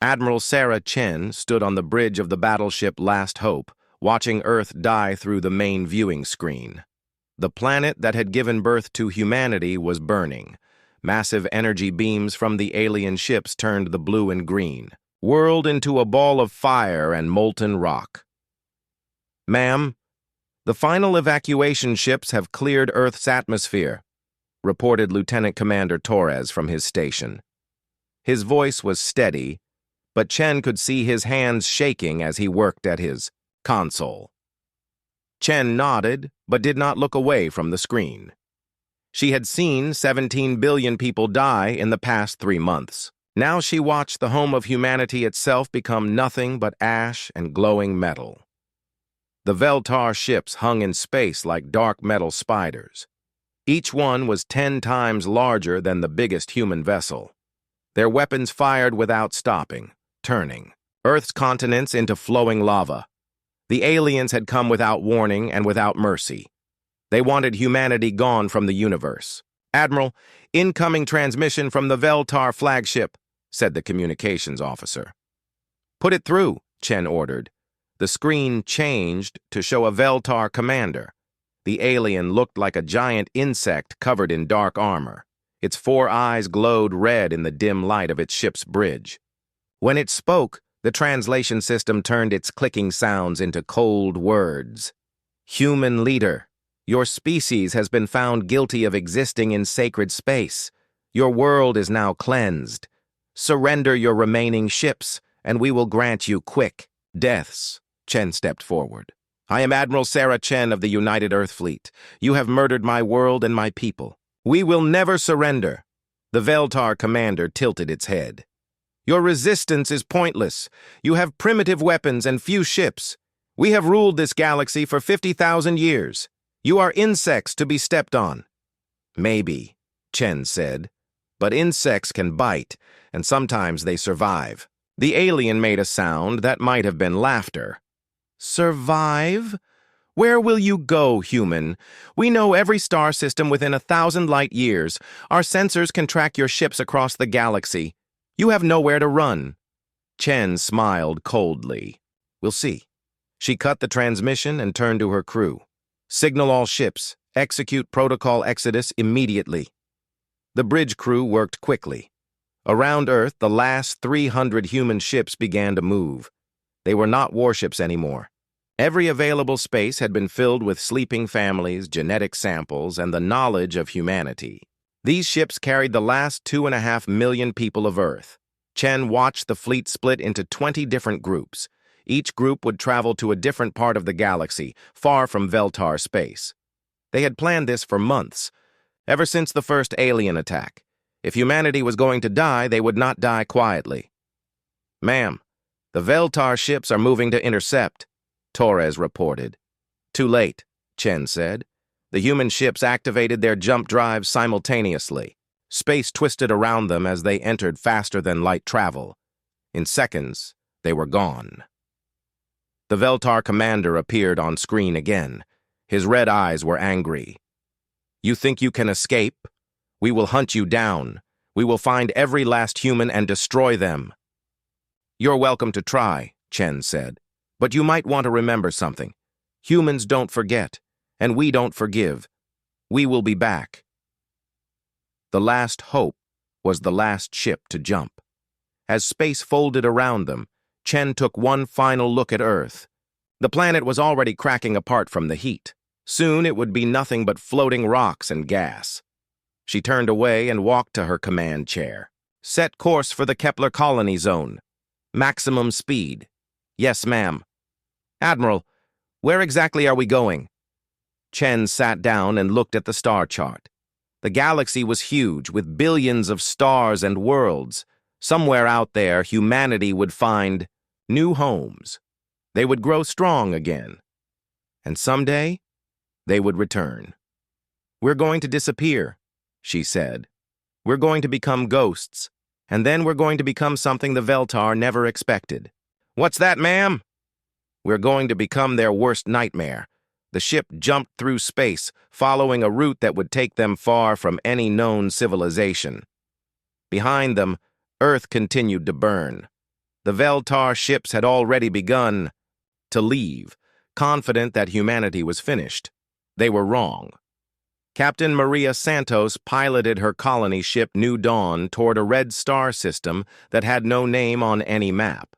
Admiral Sarah Chen stood on the bridge of the battleship Last Hope, watching Earth die through the main viewing screen. The planet that had given birth to humanity was burning. Massive energy beams from the alien ships turned the blue and green, whirled into a ball of fire and molten rock. "Ma'am, the final evacuation ships have cleared Earth's atmosphere," reported Lieutenant Commander Torres from his station. His voice was steady, but Chen could see his hands shaking as he worked at his console. Chen nodded, but did not look away from the screen. She had seen 17 billion people die in the past 3 months. Now she watched the home of humanity itself become nothing but ash and glowing metal. The Veltar ships hung in space like dark metal spiders. Each one was 10 times larger than the biggest human vessel. Their weapons fired without stopping, turning Earth's continents into flowing lava. The aliens had come without warning and without mercy. They wanted humanity gone from the universe. "Admiral, incoming transmission from the Veltar flagship," said the communications officer. "Put it through," Chen ordered. The screen changed to show a Veltar commander. The alien looked like a giant insect covered in dark armor. Its 4 eyes glowed red in the dim light of its ship's bridge. When it spoke, the translation system turned its clicking sounds into cold words. "Human leader, your species has been found guilty of existing in sacred space. Your world is now cleansed. Surrender your remaining ships, and we will grant you quick deaths." Chen stepped forward. "I am Admiral Sarah Chen of the United Earth Fleet. You have murdered my world and my people. We will never surrender." The Veltar commander tilted its head. "Your resistance is pointless. You have primitive weapons and few ships. We have ruled this galaxy for 50,000 years. You are insects to be stepped on." "Maybe," Chen said, "but insects can bite, and sometimes they survive." The alien made a sound that might have been laughter. "Survive? Where will you go, human? We know every star system within 1,000 light years. Our sensors can track your ships across the galaxy. You have nowhere to run." Chen smiled coldly. "We'll see." She cut the transmission and turned to her crew. "Signal all ships. Execute protocol exodus immediately." The bridge crew worked quickly. Around Earth, the last 300 human ships began to move. They were not warships anymore. Every available space had been filled with sleeping families, genetic samples, and the knowledge of humanity. These ships carried the last 2.5 million people of Earth. Chen watched the fleet split into 20 different groups. Each group would travel to a different part of the galaxy, far from Veltar space. They had planned this for months, ever since the first alien attack. If humanity was going to die, they would not die quietly. "Ma'am, the Veltar ships are moving to intercept," Torres reported. "Too late," Chen said. The human ships activated their jump drives simultaneously. Space twisted around them as they entered faster than light travel. In seconds, they were gone. The Veltar commander appeared on screen again. His red eyes were angry. "You think you can escape? We will hunt you down. We will find every last human and destroy them." "You're welcome to try," Chen said. "But you might want to remember something. Humans don't forget, and we don't forgive. We will be back." The Last Hope was the last ship to jump. As space folded around them, Chen took one final look at Earth. The planet was already cracking apart from the heat. Soon it would be nothing but floating rocks and gas. She turned away and walked to her command chair. "Set course for the Kepler colony zone. Maximum speed." "Yes, ma'am." "Admiral, where exactly are we going?" Chen sat down and looked at the star chart. The galaxy was huge, with billions of stars and worlds. Somewhere out there, humanity would find new homes. They would grow strong again. And someday, they would return. "We're going to disappear," she said. "We're going to become ghosts, and then we're going to become something the Veltar never expected." "What's that, ma'am?" "We're going to become their worst nightmare." The ship jumped through space, following a route that would take them far from any known civilization. Behind them, Earth continued to burn. The Veltar ships had already begun to leave, confident that humanity was finished. They were wrong. Captain Maria Santos piloted her colony ship New Dawn toward a red star system that had no name on any map.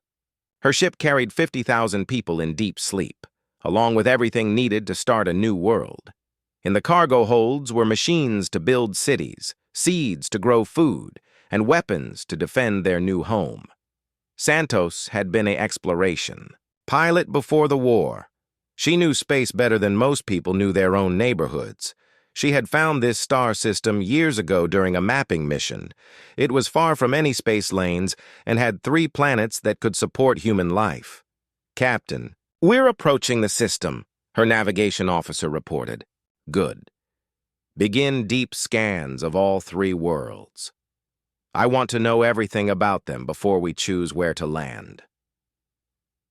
Her ship carried 50,000 people in deep sleep, along with everything needed to start a new world. In the cargo holds were machines to build cities, seeds to grow food, and weapons to defend their new home. Santos had been an exploration pilot before the war. She knew space better than most people knew their own neighborhoods. She had found this star system years ago during a mapping mission. It was far from any space lanes and had 3 planets that could support human life. "Captain, we're approaching the system," her navigation officer reported. "Good. Begin deep scans of all 3 worlds. I want to know everything about them before we choose where to land."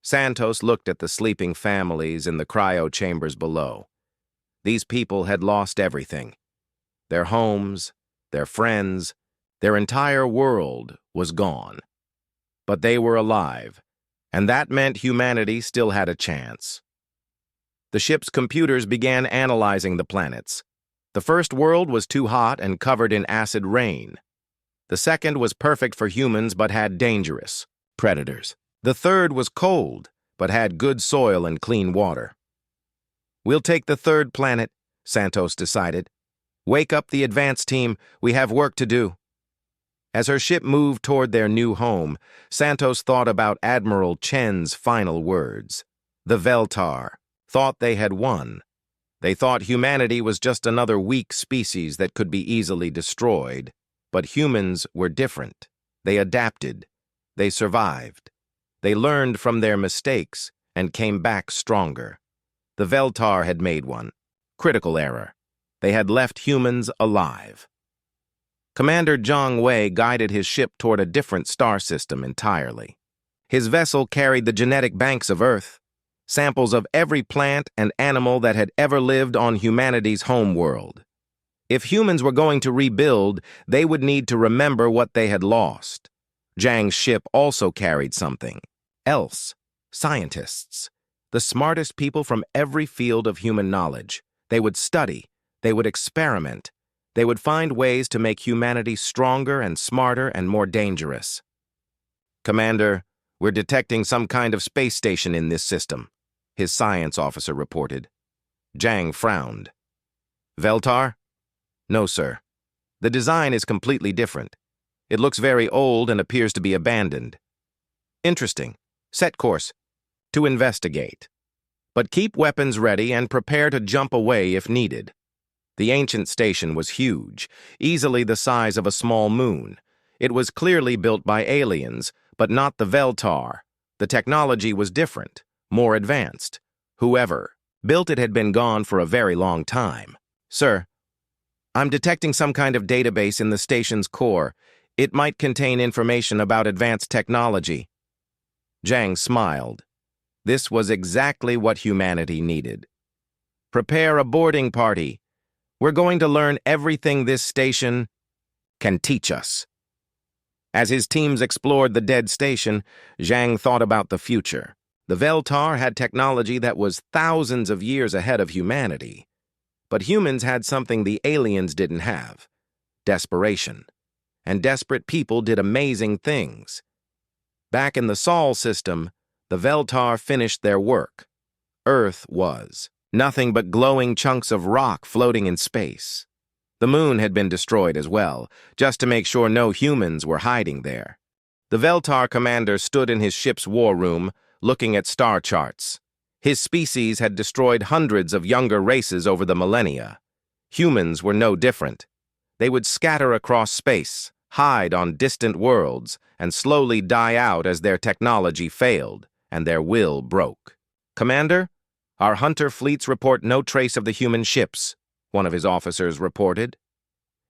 Santos looked at the sleeping families in the cryo chambers below. These people had lost everything. Their homes, their friends, their entire world was gone. But they were alive, and that meant humanity still had a chance. The ship's computers began analyzing the planets. The first world was too hot and covered in acid rain. The second was perfect for humans but had dangerous predators. The third was cold but had good soil and clean water. "We'll take the third planet," Santos decided. "Wake up the advance team. We have work to do." As her ship moved toward their new home, Santos thought about Admiral Chen's final words. The Veltar thought they had won. They thought humanity was just another weak species that could be easily destroyed. But humans were different. They adapted. They survived. They learned from their mistakes and came back stronger. The Veltar had made one critical error. They had left humans alive. Commander Zhang Wei guided his ship toward a different star system entirely. His vessel carried the genetic banks of Earth, samples of every plant and animal that had ever lived on humanity's homeworld. If humans were going to rebuild, they would need to remember what they had lost. Zhang's ship also carried something else: scientists. The smartest people from every field of human knowledge. They would study, they would experiment, they would find ways to make humanity stronger and smarter and more dangerous. "Commander, we're detecting some kind of space station in this system," his science officer reported. Zhang frowned. "Veltar?" "No, sir. The design is completely different. It looks very old and appears to be abandoned." "Interesting. Set course. To investigate. But keep weapons ready and prepare to jump away if needed." The ancient station was huge, easily the size of a small moon. It was clearly built by aliens, but not the Veltar. The technology was different, more advanced. Whoever built it had been gone for a very long time. "Sir, I'm detecting some kind of database in the station's core. It might contain information about advanced technology." Zhang smiled. This was exactly what humanity needed. "Prepare a boarding party. We're going to learn everything this station can teach us." As his teams explored the dead station, Zhang thought about the future. The Veltar had technology that was thousands of years ahead of humanity. But humans had something the aliens didn't have: desperation. And desperate people did amazing things. Back in the Sol system, the Veltar finished their work. Earth was nothing but glowing chunks of rock floating in space. The moon had been destroyed as well, just to make sure no humans were hiding there. The Veltar commander stood in his ship's war room, looking at star charts. His species had destroyed hundreds of younger races over the millennia. Humans were no different. They would scatter across space, hide on distant worlds, and slowly die out as their technology failed and their will broke. "Commander, our hunter fleets report no trace of the human ships," one of his officers reported.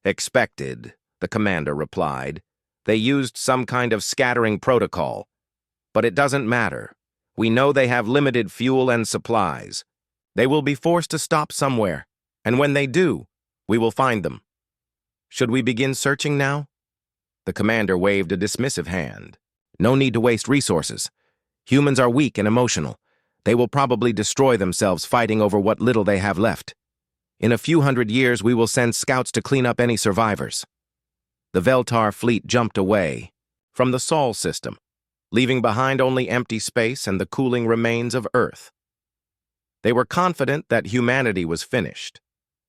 "Expected," the commander replied. "They used some kind of scattering protocol. But it doesn't matter. We know they have limited fuel and supplies. They will be forced to stop somewhere, and when they do, we will find them. Should we begin searching now?" The commander waved a dismissive hand. No need to waste resources. Humans are weak and emotional. They will probably destroy themselves fighting over what little they have left. In a few hundred years, we will send scouts to clean up any survivors. The Veltar fleet jumped away from the Sol system, leaving behind only empty space and the cooling remains of Earth. They were confident that humanity was finished.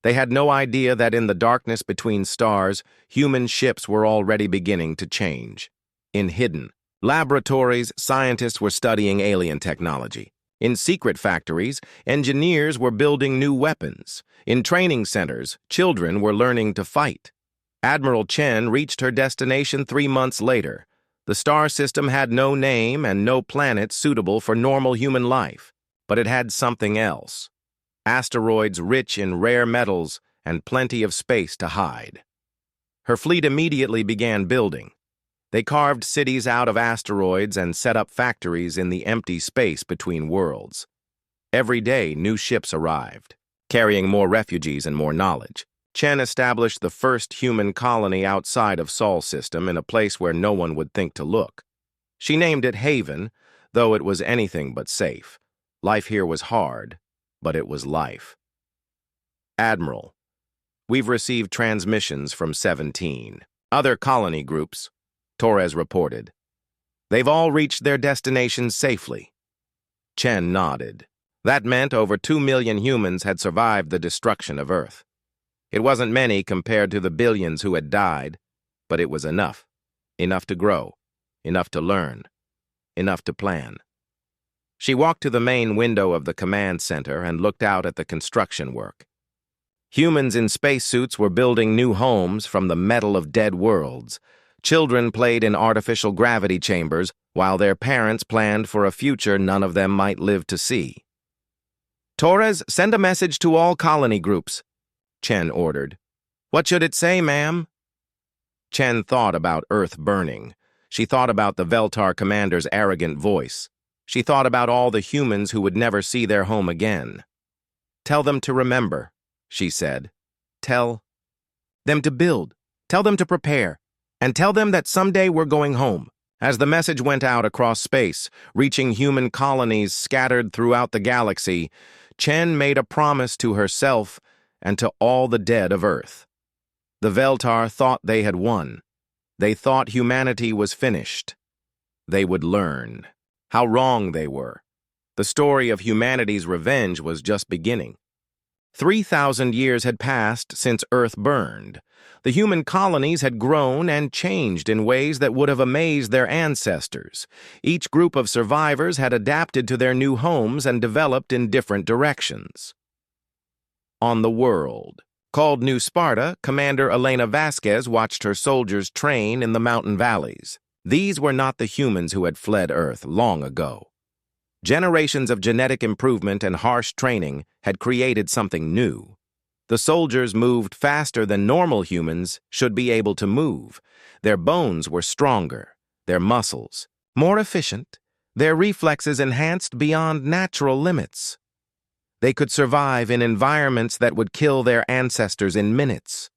They had no idea that in the darkness between stars, human ships were already beginning to change. In hidden laboratories, scientists were studying alien technology. In secret factories, engineers were building new weapons. In training centers, children were learning to fight. Admiral Chen reached her destination 3 months later. The star system had no name and no planet suitable for normal human life, but it had something else. Asteroids rich in rare metals and plenty of space to hide. Her fleet immediately began building. They carved cities out of asteroids and set up factories in the empty space between worlds. Every day, new ships arrived, carrying more refugees and more knowledge. Chen established the first human colony outside of Sol system in a place where no one would think to look. She named it Haven, though it was anything but safe. Life here was hard, but it was life. Admiral, we've received transmissions from 17 other colony groups, Torres reported. They've all reached their destinations safely. Chen nodded. That meant over 2 million humans had survived the destruction of Earth. It wasn't many compared to the billions who had died, but it was enough. Enough to grow, enough to learn, enough to plan. She walked to the main window of the command center and looked out at the construction work. Humans in spacesuits were building new homes from the metal of dead worlds. Children played in artificial gravity chambers, while their parents planned for a future none of them might live to see. Torres, send a message to all colony groups, Chen ordered. What should it say, ma'am? Chen thought about Earth burning. She thought about the Veltar commander's arrogant voice. She thought about all the humans who would never see their home again. Tell them to remember, she said. Tell them to build. Tell them to prepare. And tell them that someday we're going home. As the message went out across space, reaching human colonies scattered throughout the galaxy, Chen made a promise to herself and to all the dead of Earth. The Veltar thought they had won. They thought humanity was finished. They would learn how wrong they were. The story of humanity's revenge was just beginning. 3,000 years had passed since Earth burned. The human colonies had grown and changed in ways that would have amazed their ancestors. Each group of survivors had adapted to their new homes and developed in different directions. On the world, called New Sparta, Commander Elena Vasquez watched her soldiers train in the mountain valleys. These were not the humans who had fled Earth long ago. Generations of genetic improvement and harsh training had created something new. The soldiers moved faster than normal humans should be able to move. Their bones were stronger, their muscles more efficient, their reflexes enhanced beyond natural limits. They could survive in environments that would kill their ancestors in minutes.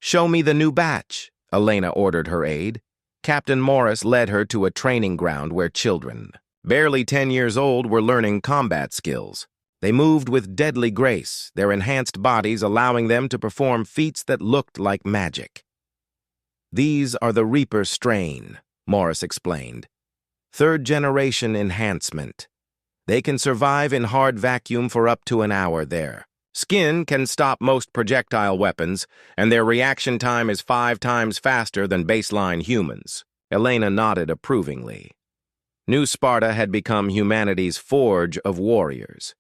Show me the new batch, Elena ordered her aide. Captain Morris led her to a training ground where children, barely 10 years old, were learning combat skills. They moved with deadly grace, their enhanced bodies allowing them to perform feats that looked like magic. These are the Reaper strain, Morris explained. 3rd-generation enhancement. They can survive in hard vacuum for up to an hour there. Skin can stop most projectile weapons, and their reaction time is 5 times faster than baseline humans. Elena nodded approvingly. New Sparta had become humanity's forge of warriors.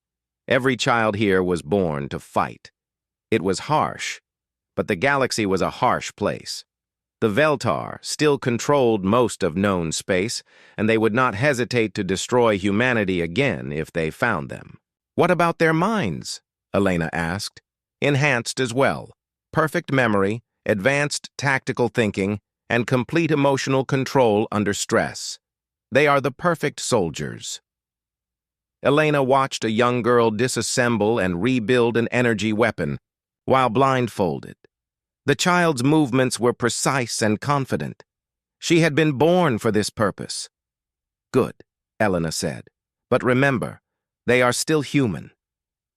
Every child here was born to fight. It was harsh, but the galaxy was a harsh place. The Veltar still controlled most of known space, and they would not hesitate to destroy humanity again if they found them. What about their minds? Elena asked. Enhanced as well. Perfect memory, advanced tactical thinking, and complete emotional control under stress. They are the perfect soldiers. Elena watched a young girl disassemble and rebuild an energy weapon while blindfolded. The child's movements were precise and confident. She had been born for this purpose. Good, Elena said. But remember, they are still human.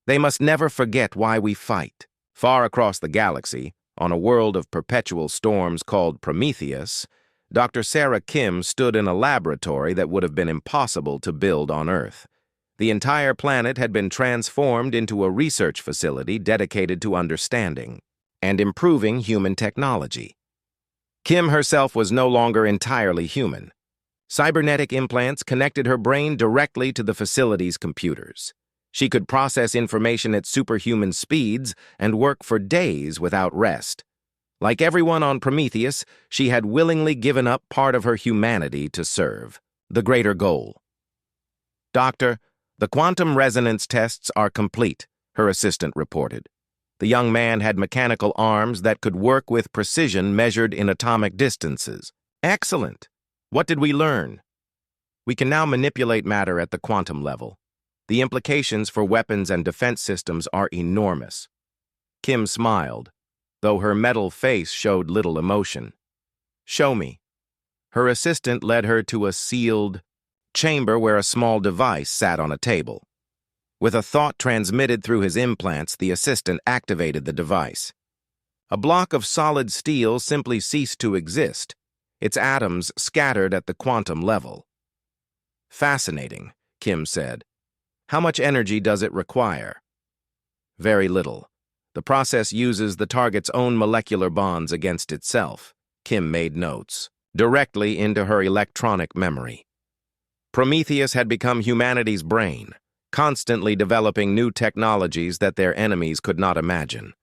They must never forget why we fight. Far across the galaxy, on a world of perpetual storms called Prometheus, Dr. Sarah Kim stood in a laboratory that would have been impossible to build on Earth. The entire planet had been transformed into a research facility dedicated to understanding and improving human technology. Kim herself was no longer entirely human. Cybernetic implants connected her brain directly to the facility's computers. She could process information at superhuman speeds and work for days without rest. Like everyone on Prometheus, she had willingly given up part of her humanity to serve the greater goal. "Doctor, the quantum resonance tests are complete," her assistant reported. The young man had mechanical arms that could work with precision measured in atomic distances. "Excellent. What did we learn?" "We can now manipulate matter at the quantum level. The implications for weapons and defense systems are enormous." Kim smiled, though her metal face showed little emotion. "Show me." Her assistant led her to a sealed chamber where a small device sat on a table. With a thought transmitted through his implants, the assistant activated the device. A block of solid steel simply ceased to exist, its atoms scattered at the quantum level. "Fascinating," Kim said. "How much energy does it require?" "Very little. The process uses the target's own molecular bonds against itself." Kim made notes, directly into her electronic memory. Prometheus had become humanity's brain, constantly developing new technologies that their enemies could not imagine.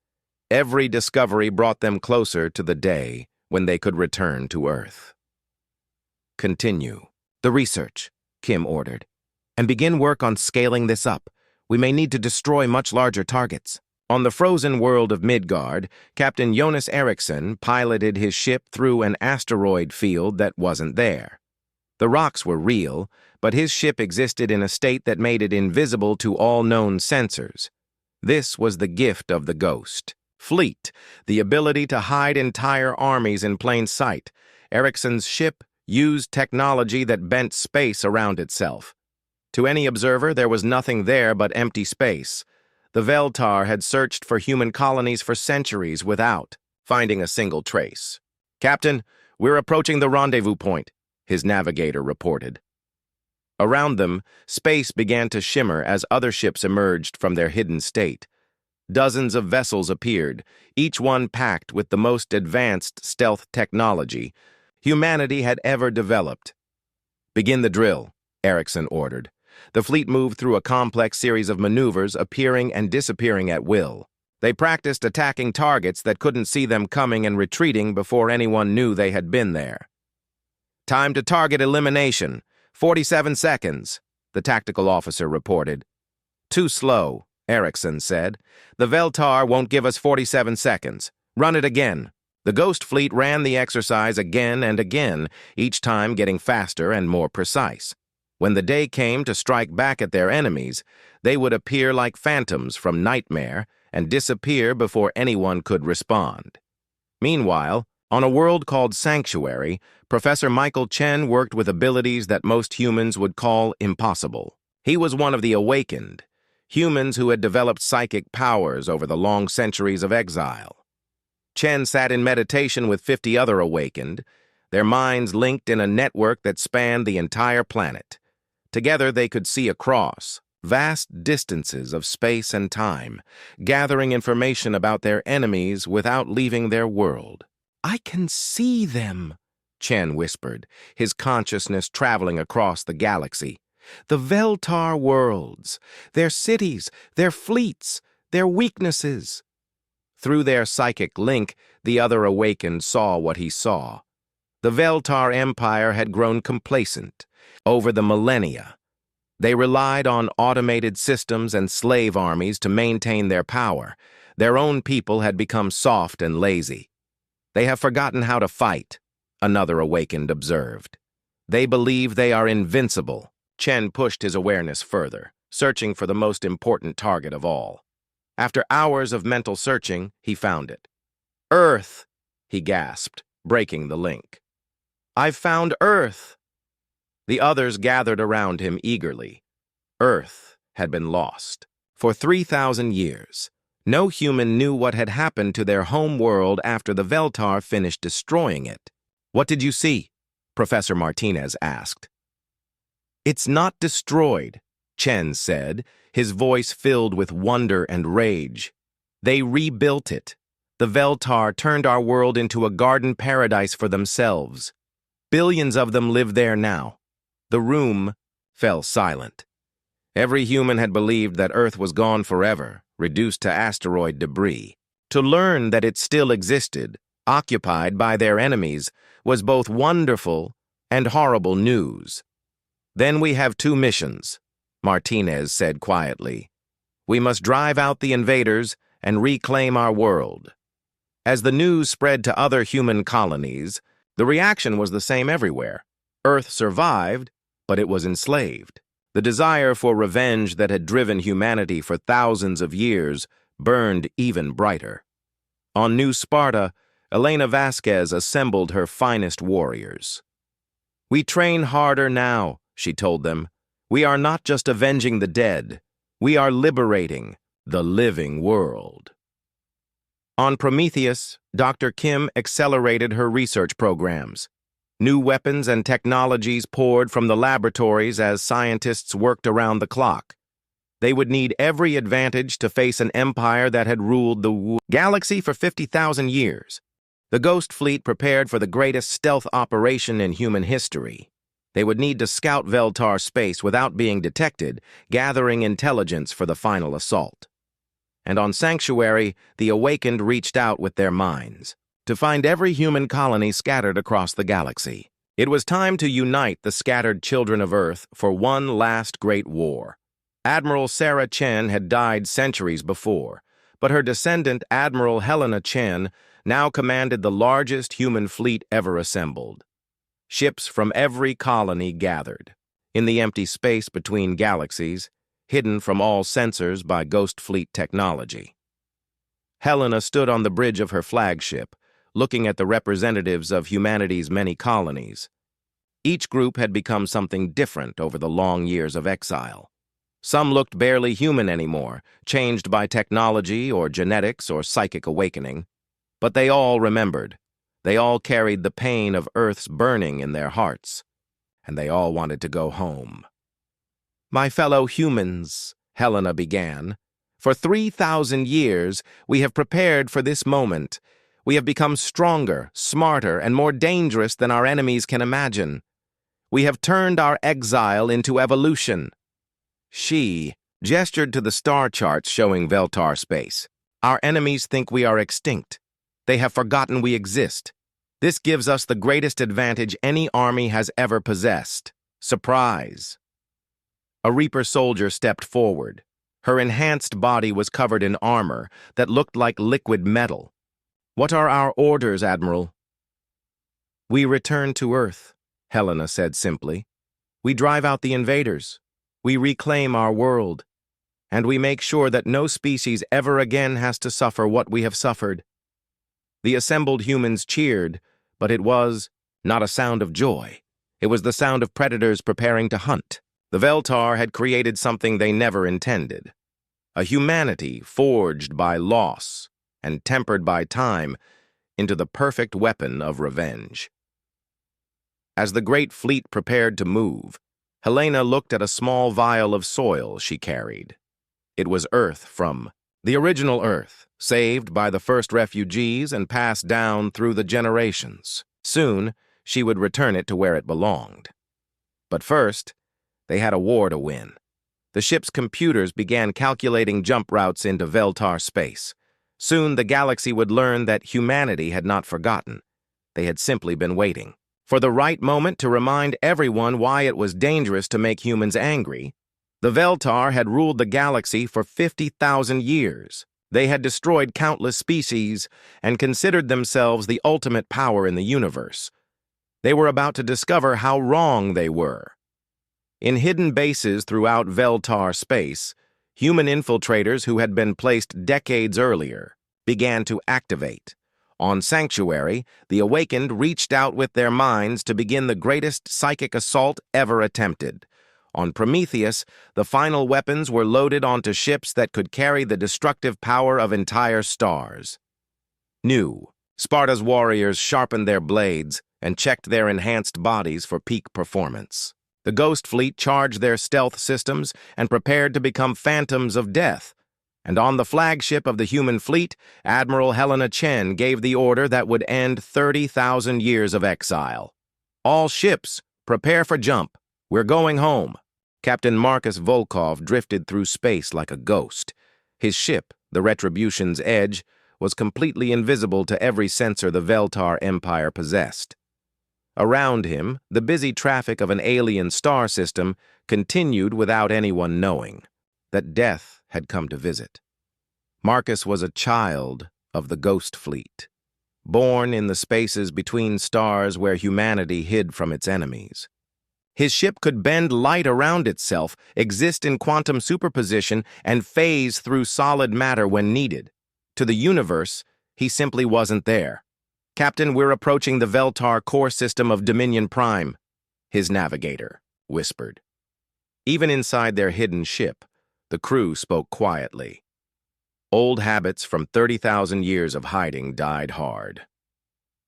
Every discovery brought them closer to the day when they could return to Earth. "Continue the research," Kim ordered, "and begin work on scaling this up. We may need to destroy much larger targets." On the frozen world of Midgard, Captain Jonas Eriksson piloted his ship through an asteroid field that wasn't there. The rocks were real, but his ship existed in a state that made it invisible to all known sensors. This was the gift of the Ghost Fleet, the ability to hide entire armies in plain sight. Eriksson's ship used technology that bent space around itself. To any observer, there was nothing there but empty space. The Veltar had searched for human colonies for centuries without finding a single trace. "Captain, we're approaching the rendezvous point," his navigator reported. Around them, space began to shimmer as other ships emerged from their hidden state. Dozens of vessels appeared, each one packed with the most advanced stealth technology humanity had ever developed. "Begin the drill," Eriksson ordered. The fleet moved through a complex series of maneuvers, appearing and disappearing at will. They practiced attacking targets that couldn't see them coming and retreating before anyone knew they had been there. "Time to target elimination. 47 seconds, the tactical officer reported. "Too slow," Eriksson said. "The Veltar won't give us 47 seconds. Run it again." The Ghost Fleet ran the exercise again and again, each time getting faster and more precise. When the day came to strike back at their enemies, they would appear like phantoms from nightmare and disappear before anyone could respond. Meanwhile, on a world called Sanctuary, Professor Michael Chen worked with abilities that most humans would call impossible. He was one of the awakened, humans who had developed psychic powers over the long centuries of exile. Chen sat in meditation with 50 other awakened, their minds linked in a network that spanned the entire planet. Together they could see across vast distances of space and time, gathering information about their enemies without leaving their world. "I can see them," Chen whispered, his consciousness traveling across the galaxy. "The Veltar worlds, their cities, their fleets, their weaknesses." Through their psychic link, the other awakened saw what he saw. The Veltar Empire had grown complacent. Over the millennia, they relied on automated systems and slave armies to maintain their power. Their own people had become soft and lazy. "They have forgotten how to fight," another awakened observed. "They believe they are invincible." Chen pushed his awareness further, searching for the most important target of all. After hours of mental searching, he found it. "Earth!" he gasped, breaking the link. I've found Earth! The others gathered around him eagerly. Earth had been lost. For 3,000 years, no human knew what had happened to their home world after the Veltar finished destroying it. "What did you see?" Professor Martinez asked. "It's not destroyed," Chen said, his voice filled with wonder and rage. "They rebuilt it. The Veltar turned our world into a garden paradise for themselves. Billions of them live there now." The room fell silent. Every human had believed that Earth was gone forever, reduced to asteroid debris. To learn that it still existed, occupied by their enemies, was both wonderful and horrible news. "Then we have two missions," Martinez said quietly. "We must drive out the invaders and reclaim our world." As the news spread to other human colonies, the reaction was the same everywhere. Earth survived, but it was enslaved. The desire for revenge that had driven humanity for thousands of years burned even brighter. On New Sparta, Elena Vasquez assembled her finest warriors. "We train harder now," she told them. "We are not just avenging the dead. We are liberating the living world." On Prometheus, Dr. Kim accelerated her research programs. New weapons and technologies poured from the laboratories as scientists worked around the clock. They would need every advantage to face an empire that had ruled the galaxy for 50,000 years. The Ghost Fleet prepared for the greatest stealth operation in human history. They would need to scout Veltar space without being detected, gathering intelligence for the final assault. And on Sanctuary, the Awakened reached out with their minds to find every human colony scattered across the galaxy. It was time to unite the scattered children of Earth for one last great war. Admiral Sarah Chen had died centuries before, but her descendant, Admiral Helena Chen, now commanded the largest human fleet ever assembled. Ships from every colony gathered. In the empty space between galaxies, hidden from all sensors by Ghost Fleet technology. Helena stood on the bridge of her flagship, looking at the representatives of humanity's many colonies. Each group had become something different over the long years of exile. Some looked barely human anymore, changed by technology or genetics or psychic awakening. But they all remembered. They all carried the pain of Earth's burning in their hearts. And they all wanted to go home. "My fellow humans," Helena began, "for 3,000 years we have prepared for this moment. We have become stronger, smarter, and more dangerous than our enemies can imagine. We have turned our exile into evolution." She gestured to the star charts showing Veltar space. "Our enemies think we are extinct. They have forgotten we exist. This gives us the greatest advantage any army has ever possessed. Surprise!" A Reaper soldier stepped forward. Her enhanced body was covered in armor that looked like liquid metal. "What are our orders, Admiral?" "We return to Earth," Helena said simply. "We drive out the invaders. We reclaim our world. And we make sure that no species ever again has to suffer what we have suffered." The assembled humans cheered, but it was not a sound of joy. It was the sound of predators preparing to hunt. The Veltar had created something they never intended. A humanity forged by loss and tempered by time into the perfect weapon of revenge. As the great fleet prepared to move, Helena looked at a small vial of soil she carried. It was Earth from the original Earth, saved by the first refugees and passed down through the generations. Soon, she would return it to where it belonged. But first, they had a war to win. The ship's computers began calculating jump routes into Veltar space. Soon, the galaxy would learn that humanity had not forgotten. They had simply been waiting for the right moment to remind everyone why it was dangerous to make humans angry. The Veltar had ruled the galaxy for 50,000 years. They had destroyed countless species and considered themselves the ultimate power in the universe. They were about to discover how wrong they were. In hidden bases throughout Veltar space, human infiltrators who had been placed decades earlier began to activate. On Sanctuary, the Awakened reached out with their minds to begin the greatest psychic assault ever attempted. On Prometheus, the final weapons were loaded onto ships that could carry the destructive power of entire stars. New, Sparta's warriors sharpened their blades and checked their enhanced bodies for peak performance. The Ghost Fleet charged their stealth systems and prepared to become phantoms of death. And on the flagship of the human fleet, Admiral Helena Chen gave the order that would end 30,000 years of exile. All ships, prepare for jump. We're going home. Captain Marcus Volkov drifted through space like a ghost. His ship, the Retribution's Edge, was completely invisible to every sensor the Veltar Empire possessed. Around him, the busy traffic of an alien star system continued without anyone knowing that death had come to visit. Marcus was a child of the Ghost Fleet, born in the spaces between stars where humanity hid from its enemies. His ship could bend light around itself, exist in quantum superposition, and phase through solid matter when needed. To the universe, he simply wasn't there. "Captain, we're approaching the Veltar core system of Dominion Prime," his navigator whispered. Even inside their hidden ship, the crew spoke quietly. Old habits from 30,000 years of hiding died hard.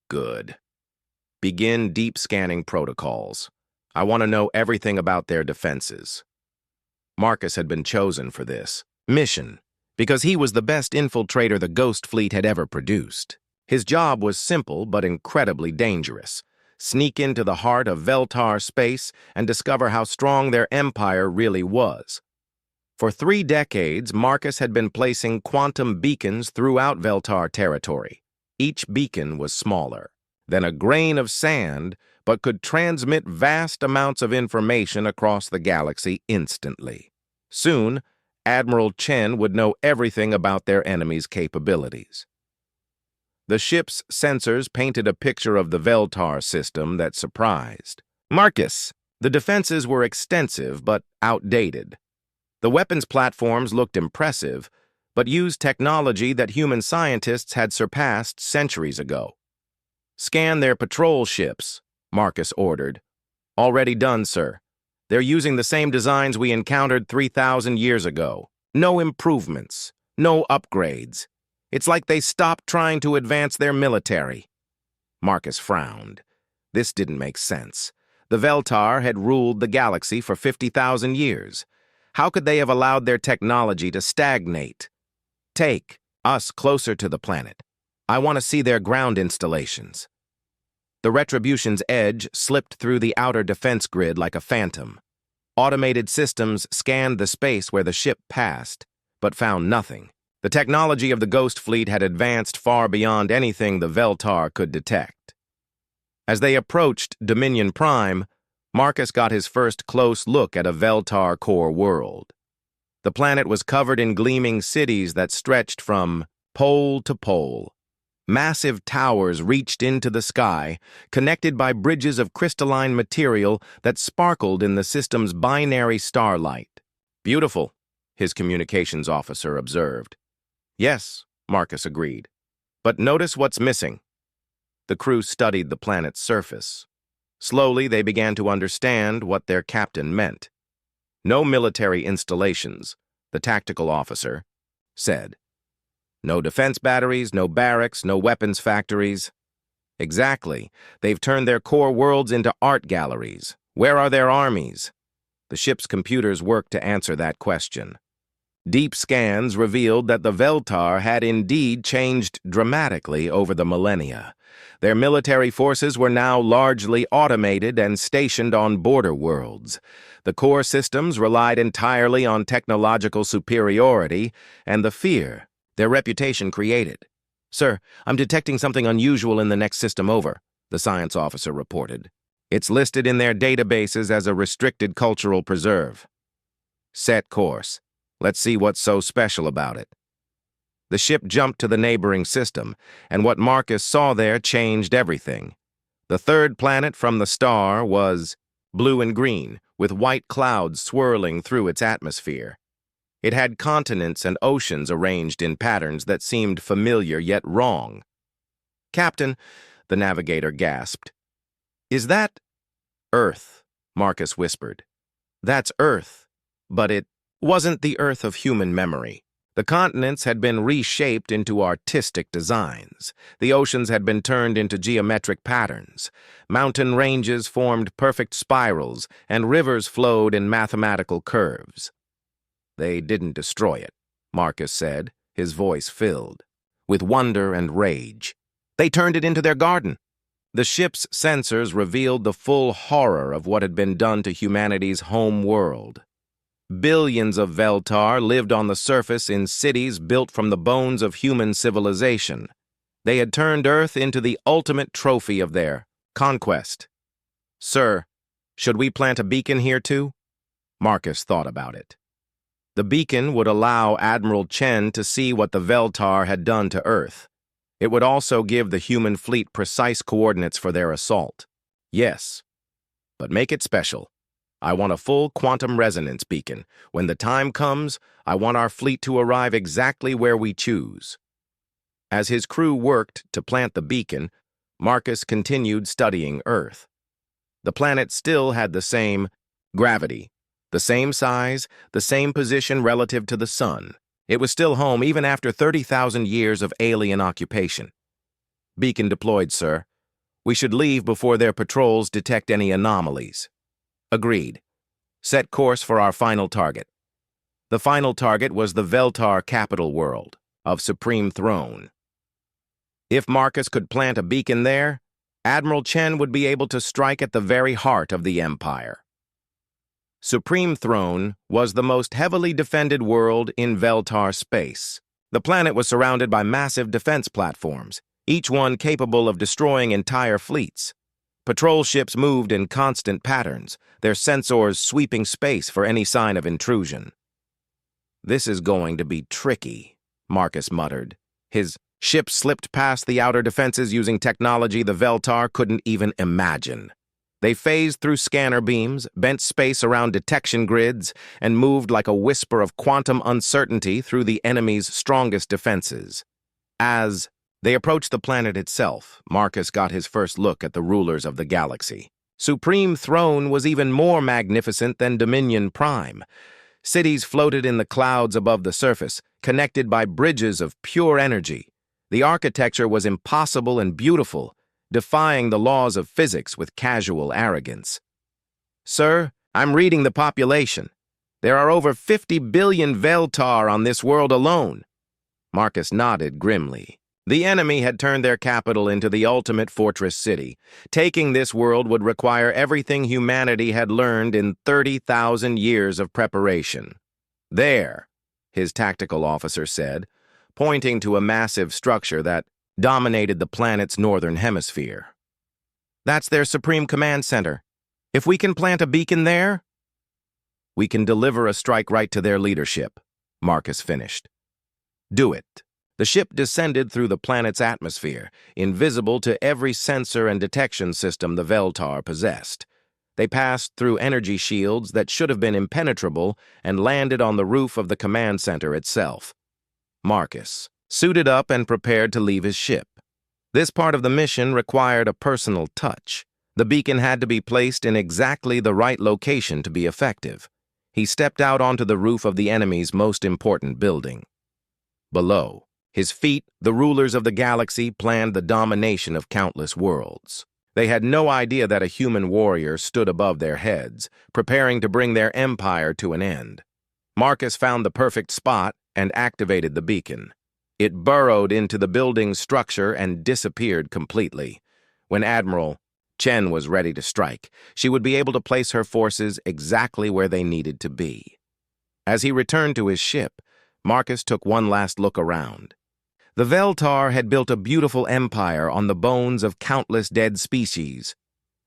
"Good. Begin deep scanning protocols. I want to know everything about their defenses." Marcus had been chosen for this mission because he was the best infiltrator the Ghost Fleet had ever produced. His job was simple but incredibly dangerous. Sneak into the heart of Veltar space and discover how strong their empire really was. For 3 decades, Marcus had been placing quantum beacons throughout Veltar territory. Each beacon was smaller than a grain of sand, but could transmit vast amounts of information across the galaxy instantly. Soon, Admiral Chen would know everything about their enemy's capabilities. The ship's sensors painted a picture of the Veltar system that surprised Marcus. The defenses were extensive but outdated. The weapons platforms looked impressive, but used technology that human scientists had surpassed centuries ago. "Scan their patrol ships," Marcus ordered. "Already done, sir. They're using the same designs we encountered 3,000 years ago. No improvements, no upgrades. It's like they stopped trying to advance their military." Marcus frowned. This didn't make sense. The Veltar had ruled the galaxy for 50,000 years. How could they have allowed their technology to stagnate? "Take us closer to the planet. I want to see their ground installations." The Retribution's Edge slipped through the outer defense grid like a phantom. Automated systems scanned the space where the ship passed, but found nothing. The technology of the Ghost Fleet had advanced far beyond anything the Veltar could detect. As they approached Dominion Prime, Marcus got his first close look at a Veltar core world. The planet was covered in gleaming cities that stretched from pole to pole. Massive towers reached into the sky, connected by bridges of crystalline material that sparkled in the system's binary starlight. "Beautiful," his communications officer observed. "Yes," Marcus agreed. "But notice what's missing." The crew studied the planet's surface. Slowly, they began to understand what their captain meant. "No military installations," the tactical officer said. "No defense batteries, no barracks, no weapons factories." "Exactly. They've turned their core worlds into art galleries. Where are their armies?" The ship's computers worked to answer that question. Deep scans revealed that the Veltar had indeed changed dramatically over the millennia. Their military forces were now largely automated and stationed on border worlds. The core systems relied entirely on technological superiority and the fear their reputation created. "Sir, I'm detecting something unusual in the next system over," the science officer reported. "It's listed in their databases as a restricted cultural preserve." "Set course. Let's see what's so special about it." The ship jumped to the neighboring system, and what Marcus saw there changed everything. The third planet from the star was blue and green, with white clouds swirling through its atmosphere. It had continents and oceans arranged in patterns that seemed familiar yet wrong. "Captain," the navigator gasped. "Is that Earth?" Marcus whispered. "That's Earth, but it wasn't the Earth of human memory. The continents had been reshaped into artistic designs. The oceans had been turned into geometric patterns. Mountain ranges formed perfect spirals, and rivers flowed in mathematical curves. "They didn't destroy it," Marcus said, his voice filled with wonder and rage. "They turned it into their garden." The ship's sensors revealed the full horror of what had been done to humanity's home world. Billions of Veltar lived on the surface in cities built from the bones of human civilization. They had turned Earth into the ultimate trophy of their conquest. "Sir, should we plant a beacon here too?" Marcus thought about it. The beacon would allow Admiral Chen to see what the Veltar had done to Earth. It would also give the human fleet precise coordinates for their assault. "Yes, but make it special. I want a full quantum resonance beacon. When the time comes, I want our fleet to arrive exactly where we choose." As his crew worked to plant the beacon, Marcus continued studying Earth. The planet still had the same gravity, the same size, the same position relative to the sun. It was still home even after 30,000 years of alien occupation. "Beacon deployed, sir. We should leave before their patrols detect any anomalies." "Agreed. Set course for our final target." The final target was the Veltar capital world of Supreme Throne. If Marcus could plant a beacon there, Admiral Chen would be able to strike at the very heart of the Empire. Supreme Throne was the most heavily defended world in Veltar space. The planet was surrounded by massive defense platforms, each one capable of destroying entire fleets. Patrol ships moved in constant patterns, their sensors sweeping space for any sign of intrusion. "This is going to be tricky," Marcus muttered. His ship slipped past the outer defenses using technology the Veltar couldn't even imagine. They phased through scanner beams, bent space around detection grids, and moved like a whisper of quantum uncertainty through the enemy's strongest defenses. As they approached the planet itself, Marcus got his first look at the rulers of the galaxy. Supreme Throne was even more magnificent than Dominion Prime. Cities floated in the clouds above the surface, connected by bridges of pure energy. The architecture was impossible and beautiful, defying the laws of physics with casual arrogance. "Sir, I'm reading the population. There are over 50 billion Veltar on this world alone." Marcus nodded grimly. The enemy had turned their capital into the ultimate fortress city. Taking this world would require everything humanity had learned in 30,000 years of preparation. "There," his tactical officer said, pointing to a massive structure that dominated the planet's northern hemisphere. "That's their Supreme Command Center. If we can plant a beacon there, we can deliver a strike right to their leadership," Marcus finished. "Do it." The ship descended through the planet's atmosphere, invisible to every sensor and detection system the Veltar possessed. They passed through energy shields that should have been impenetrable and landed on the roof of the command center itself. Marcus suited up and prepared to leave his ship. This part of the mission required a personal touch. The beacon had to be placed in exactly the right location to be effective. He stepped out onto the roof of the enemy's most important building. Below his feet, the rulers of the galaxy planned the domination of countless worlds. They had no idea that a human warrior stood above their heads, preparing to bring their empire to an end. Marcus found the perfect spot and activated the beacon. It burrowed into the building's structure and disappeared completely. When Admiral Chen was ready to strike, she would be able to place her forces exactly where they needed to be. As he returned to his ship, Marcus took one last look around. The Veltar had built a beautiful empire on the bones of countless dead species.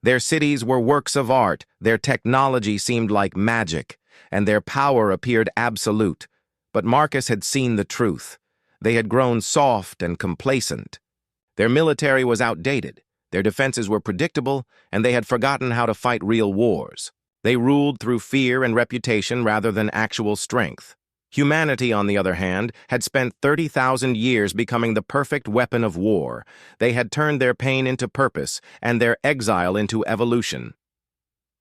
Their cities were works of art, their technology seemed like magic, and their power appeared absolute. But Marcus had seen the truth. They had grown soft and complacent. Their military was outdated, their defenses were predictable, and they had forgotten how to fight real wars. They ruled through fear and reputation rather than actual strength. Humanity, on the other hand, had spent 30,000 years becoming the perfect weapon of war. They had turned their pain into purpose and their exile into evolution.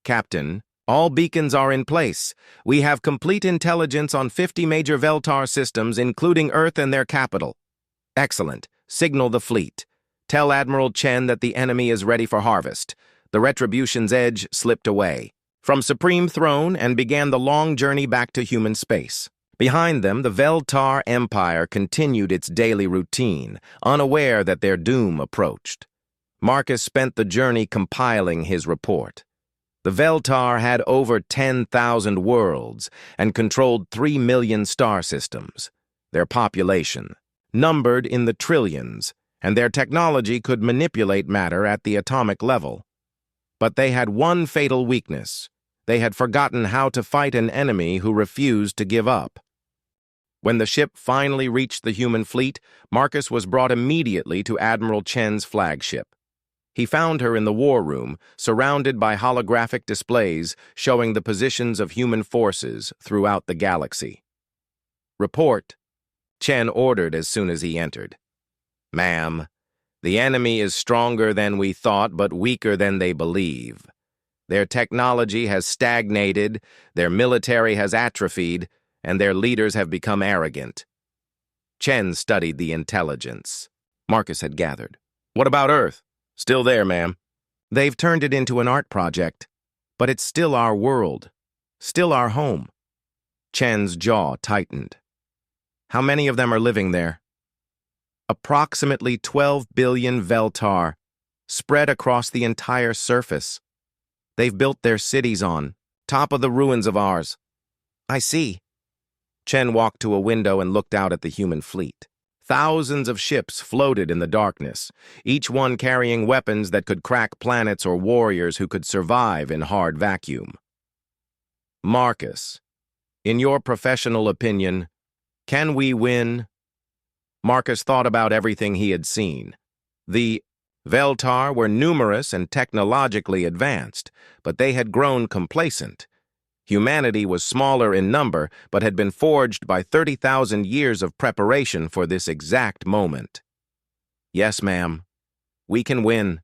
Captain, all beacons are in place. We have complete intelligence on 50 major Veltar systems, including Earth and their capital. Excellent. Signal the fleet. Tell Admiral Chen that the enemy is ready for harvest. The Retribution's edge slipped away from Supreme Throne and began the long journey back to human space. Behind them, the Veltar Empire continued its daily routine, unaware that their doom approached. Marcus spent the journey compiling his report. The Veltar had over 10,000 worlds and controlled 3 million star systems. Their population numbered in the trillions, and their technology could manipulate matter at the atomic level. But they had one fatal weakness. They had forgotten how to fight an enemy who refused to give up. When the ship finally reached the human fleet, Marcus was brought immediately to Admiral Chen's flagship. He found her in the war room, surrounded by holographic displays showing the positions of human forces throughout the galaxy. "Report," Chen ordered as soon as he entered. "Ma'am, the enemy is stronger than we thought, but weaker than they believe. Their technology has stagnated, their military has atrophied, and their leaders have become arrogant." Chen studied the intelligence Marcus had gathered. "What about Earth?" "Still there, ma'am." "They've turned it into an art project, but it's still our world, still our home." Chen's jaw tightened. "How many of them are living there?" "Approximately 12 billion Veltar, spread across the entire surface. They've built their cities on top of the ruins of ours." "I see." Chen walked to a window and looked out at the human fleet. Thousands of ships floated in the darkness, each one carrying weapons that could crack planets or warriors who could survive in hard vacuum. "Marcus, in your professional opinion, can we win?" Marcus thought about everything he had seen. The Veltar were numerous and technologically advanced, but they had grown complacent. Humanity was smaller in number, but had been forged by 30,000 years of preparation for this exact moment. "Yes, ma'am. We can win,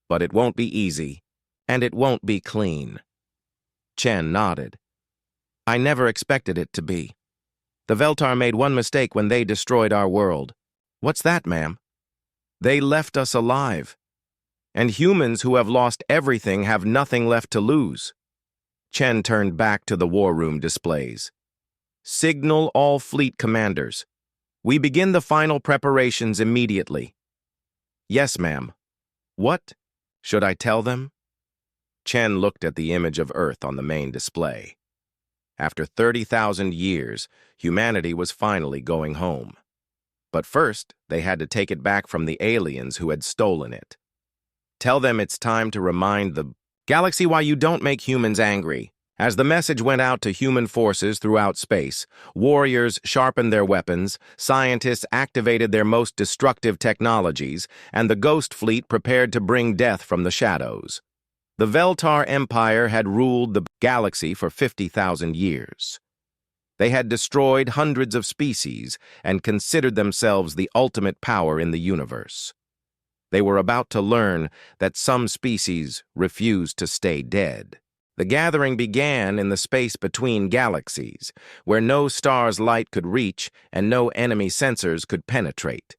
but it won't be easy, and it won't be clean." Chen nodded. "I never expected it to be. The Veltar made one mistake when they destroyed our world." "What's that, ma'am?" "They left us alive. And humans who have lost everything have nothing left to lose." Chen turned back to the war room displays. "Signal all fleet commanders. We begin the final preparations immediately." "Yes, ma'am." "What should I tell them?" Chen looked at the image of Earth on the main display. After 30,000 years, humanity was finally going home. But first, they had to take it back from the aliens who had stolen it. "Tell them it's time to remind the galaxy why you don't make humans angry." As the message went out to human forces throughout space, warriors sharpened their weapons, scientists activated their most destructive technologies, and the Ghost Fleet prepared to bring death from the shadows. The Veltar Empire had ruled the galaxy for 50,000 years. They had destroyed hundreds of species and considered themselves the ultimate power in the universe. They were about to learn that some species refused to stay dead. The gathering began in the space between galaxies, where no star's light could reach and no enemy sensors could penetrate.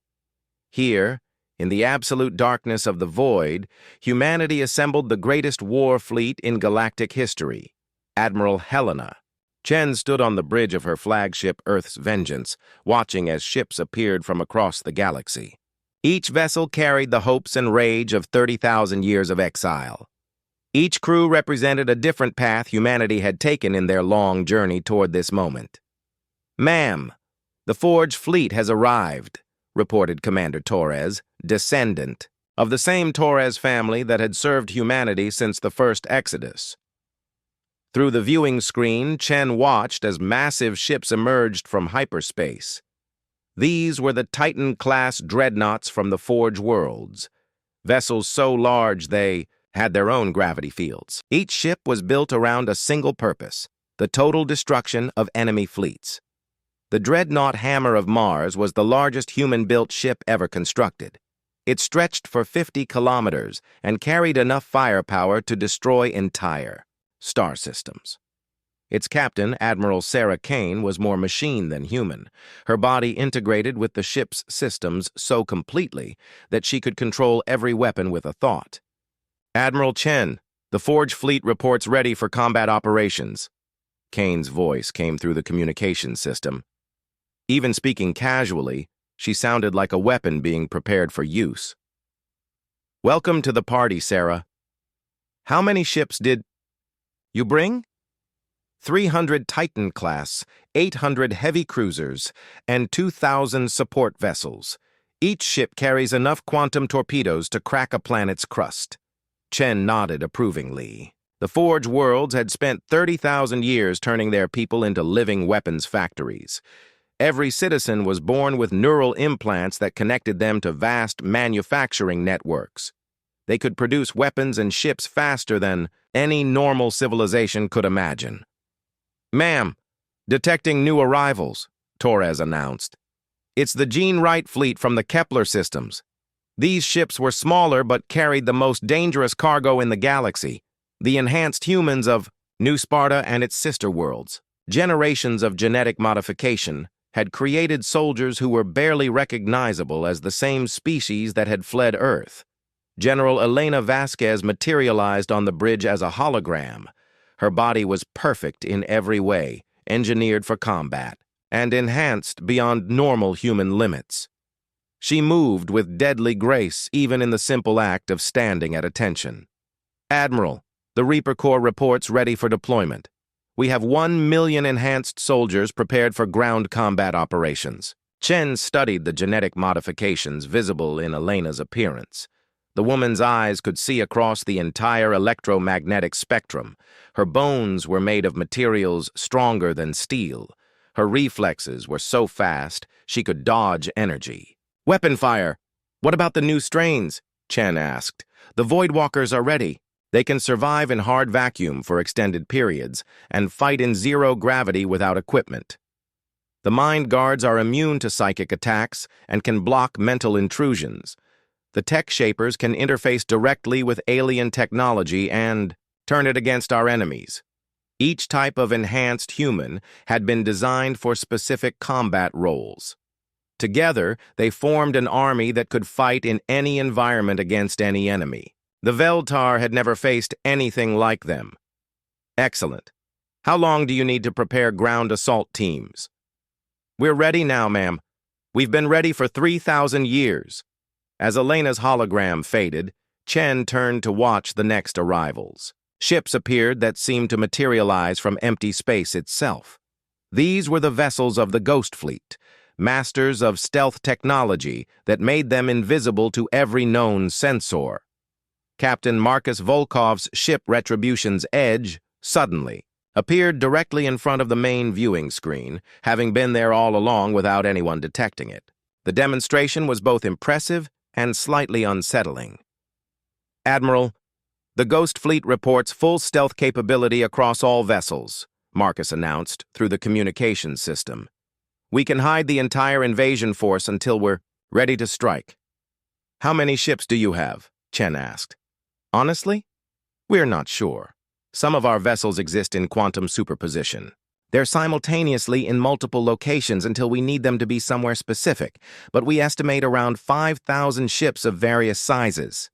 Here, in the absolute darkness of the void, humanity assembled the greatest war fleet in galactic history, Admiral Helena. Chen stood on the bridge of her flagship Earth's Vengeance, watching as ships appeared from across the galaxy. Each vessel carried the hopes and rage of 30,000 years of exile. Each crew represented a different path humanity had taken in their long journey toward this moment. "Ma'am, the Forge fleet has arrived," reported Commander Torres, descendant of the same Torres family that had served humanity since the first Exodus. Through the viewing screen, Chen watched as massive ships emerged from hyperspace. These were the Titan-class dreadnots from the Forge worlds, vessels so large they had their own gravity fields. Each ship was built around a single purpose, the total destruction of enemy fleets. The dreadnought Hammer of Mars was the largest human-built ship ever constructed. It stretched for 50 kilometers and carried enough firepower to destroy entire star systems. Its captain, Admiral Sarah Kane, was more machine than human. Her body integrated with the ship's systems so completely that she could control every weapon with a thought. "Admiral Chen, the Forge fleet reports ready for combat operations." Kane's voice came through the communication system. Even speaking casually, she sounded like a weapon being prepared for use. "Welcome to the party, Sarah. How many ships did you bring?" 300 Titan-class, 800 heavy cruisers, and 2,000 support vessels. Each ship carries enough quantum torpedoes to crack a planet's crust. Chen nodded approvingly. The Forge worlds had spent 30,000 years turning their people into living weapons factories. Every citizen was born with neural implants that connected them to vast manufacturing networks. They could produce weapons and ships faster than any normal civilization could imagine. "Ma'am, detecting new arrivals," Torres announced. "It's the Gene Wright fleet from the Kepler systems. These ships were smaller but carried the most dangerous cargo in the galaxy, the enhanced humans of New Sparta and its sister worlds. Generations of genetic modification had created soldiers who were barely recognizable as the same species that had fled Earth. General Elena Vasquez materialized on the bridge as a hologram. Her body was perfect in every way, engineered for combat, and enhanced beyond normal human limits. She moved with deadly grace even in the simple act of standing at attention. "Admiral, the Reaper Corps reports ready for deployment. We have 1 million enhanced soldiers prepared for ground combat operations." Chen studied the genetic modifications visible in Elena's appearance. The woman's eyes could see across the entire electromagnetic spectrum. Her bones were made of materials stronger than steel. Her reflexes were so fast she could dodge energy. "Weapon fire! What about the new strains?" Chen asked. "The Voidwalkers are ready. They can survive in hard vacuum for extended periods and fight in zero gravity without equipment. The Mind Guards are immune to psychic attacks and can block mental intrusions. The Tech Shapers can interface directly with alien technology and turn it against our enemies." Each type of enhanced human had been designed for specific combat roles. Together, they formed an army that could fight in any environment against any enemy. The Veltar had never faced anything like them. "Excellent. How long do you need to prepare ground assault teams?" "We're ready now, ma'am. We've been ready for 3,000 years." As Elena's hologram faded, Chen turned to watch the next arrivals. Ships appeared that seemed to materialize from empty space itself. These were the vessels of the Ghost Fleet, masters of stealth technology that made them invisible to every known sensor. Captain Marcus Volkov's ship Retribution's Edge suddenly appeared directly in front of the main viewing screen, having been there all along without anyone detecting it. The demonstration was both impressive and slightly unsettling. "Admiral, the Ghost Fleet reports full stealth capability across all vessels," Marcus announced through the communications system. "We can hide the entire invasion force until we're ready to strike." "How many ships do you have?" Chen asked. "Honestly, we're not sure. Some of our vessels exist in quantum superposition. They're simultaneously in multiple locations until we need them to be somewhere specific, but we estimate around 5,000 ships of various sizes."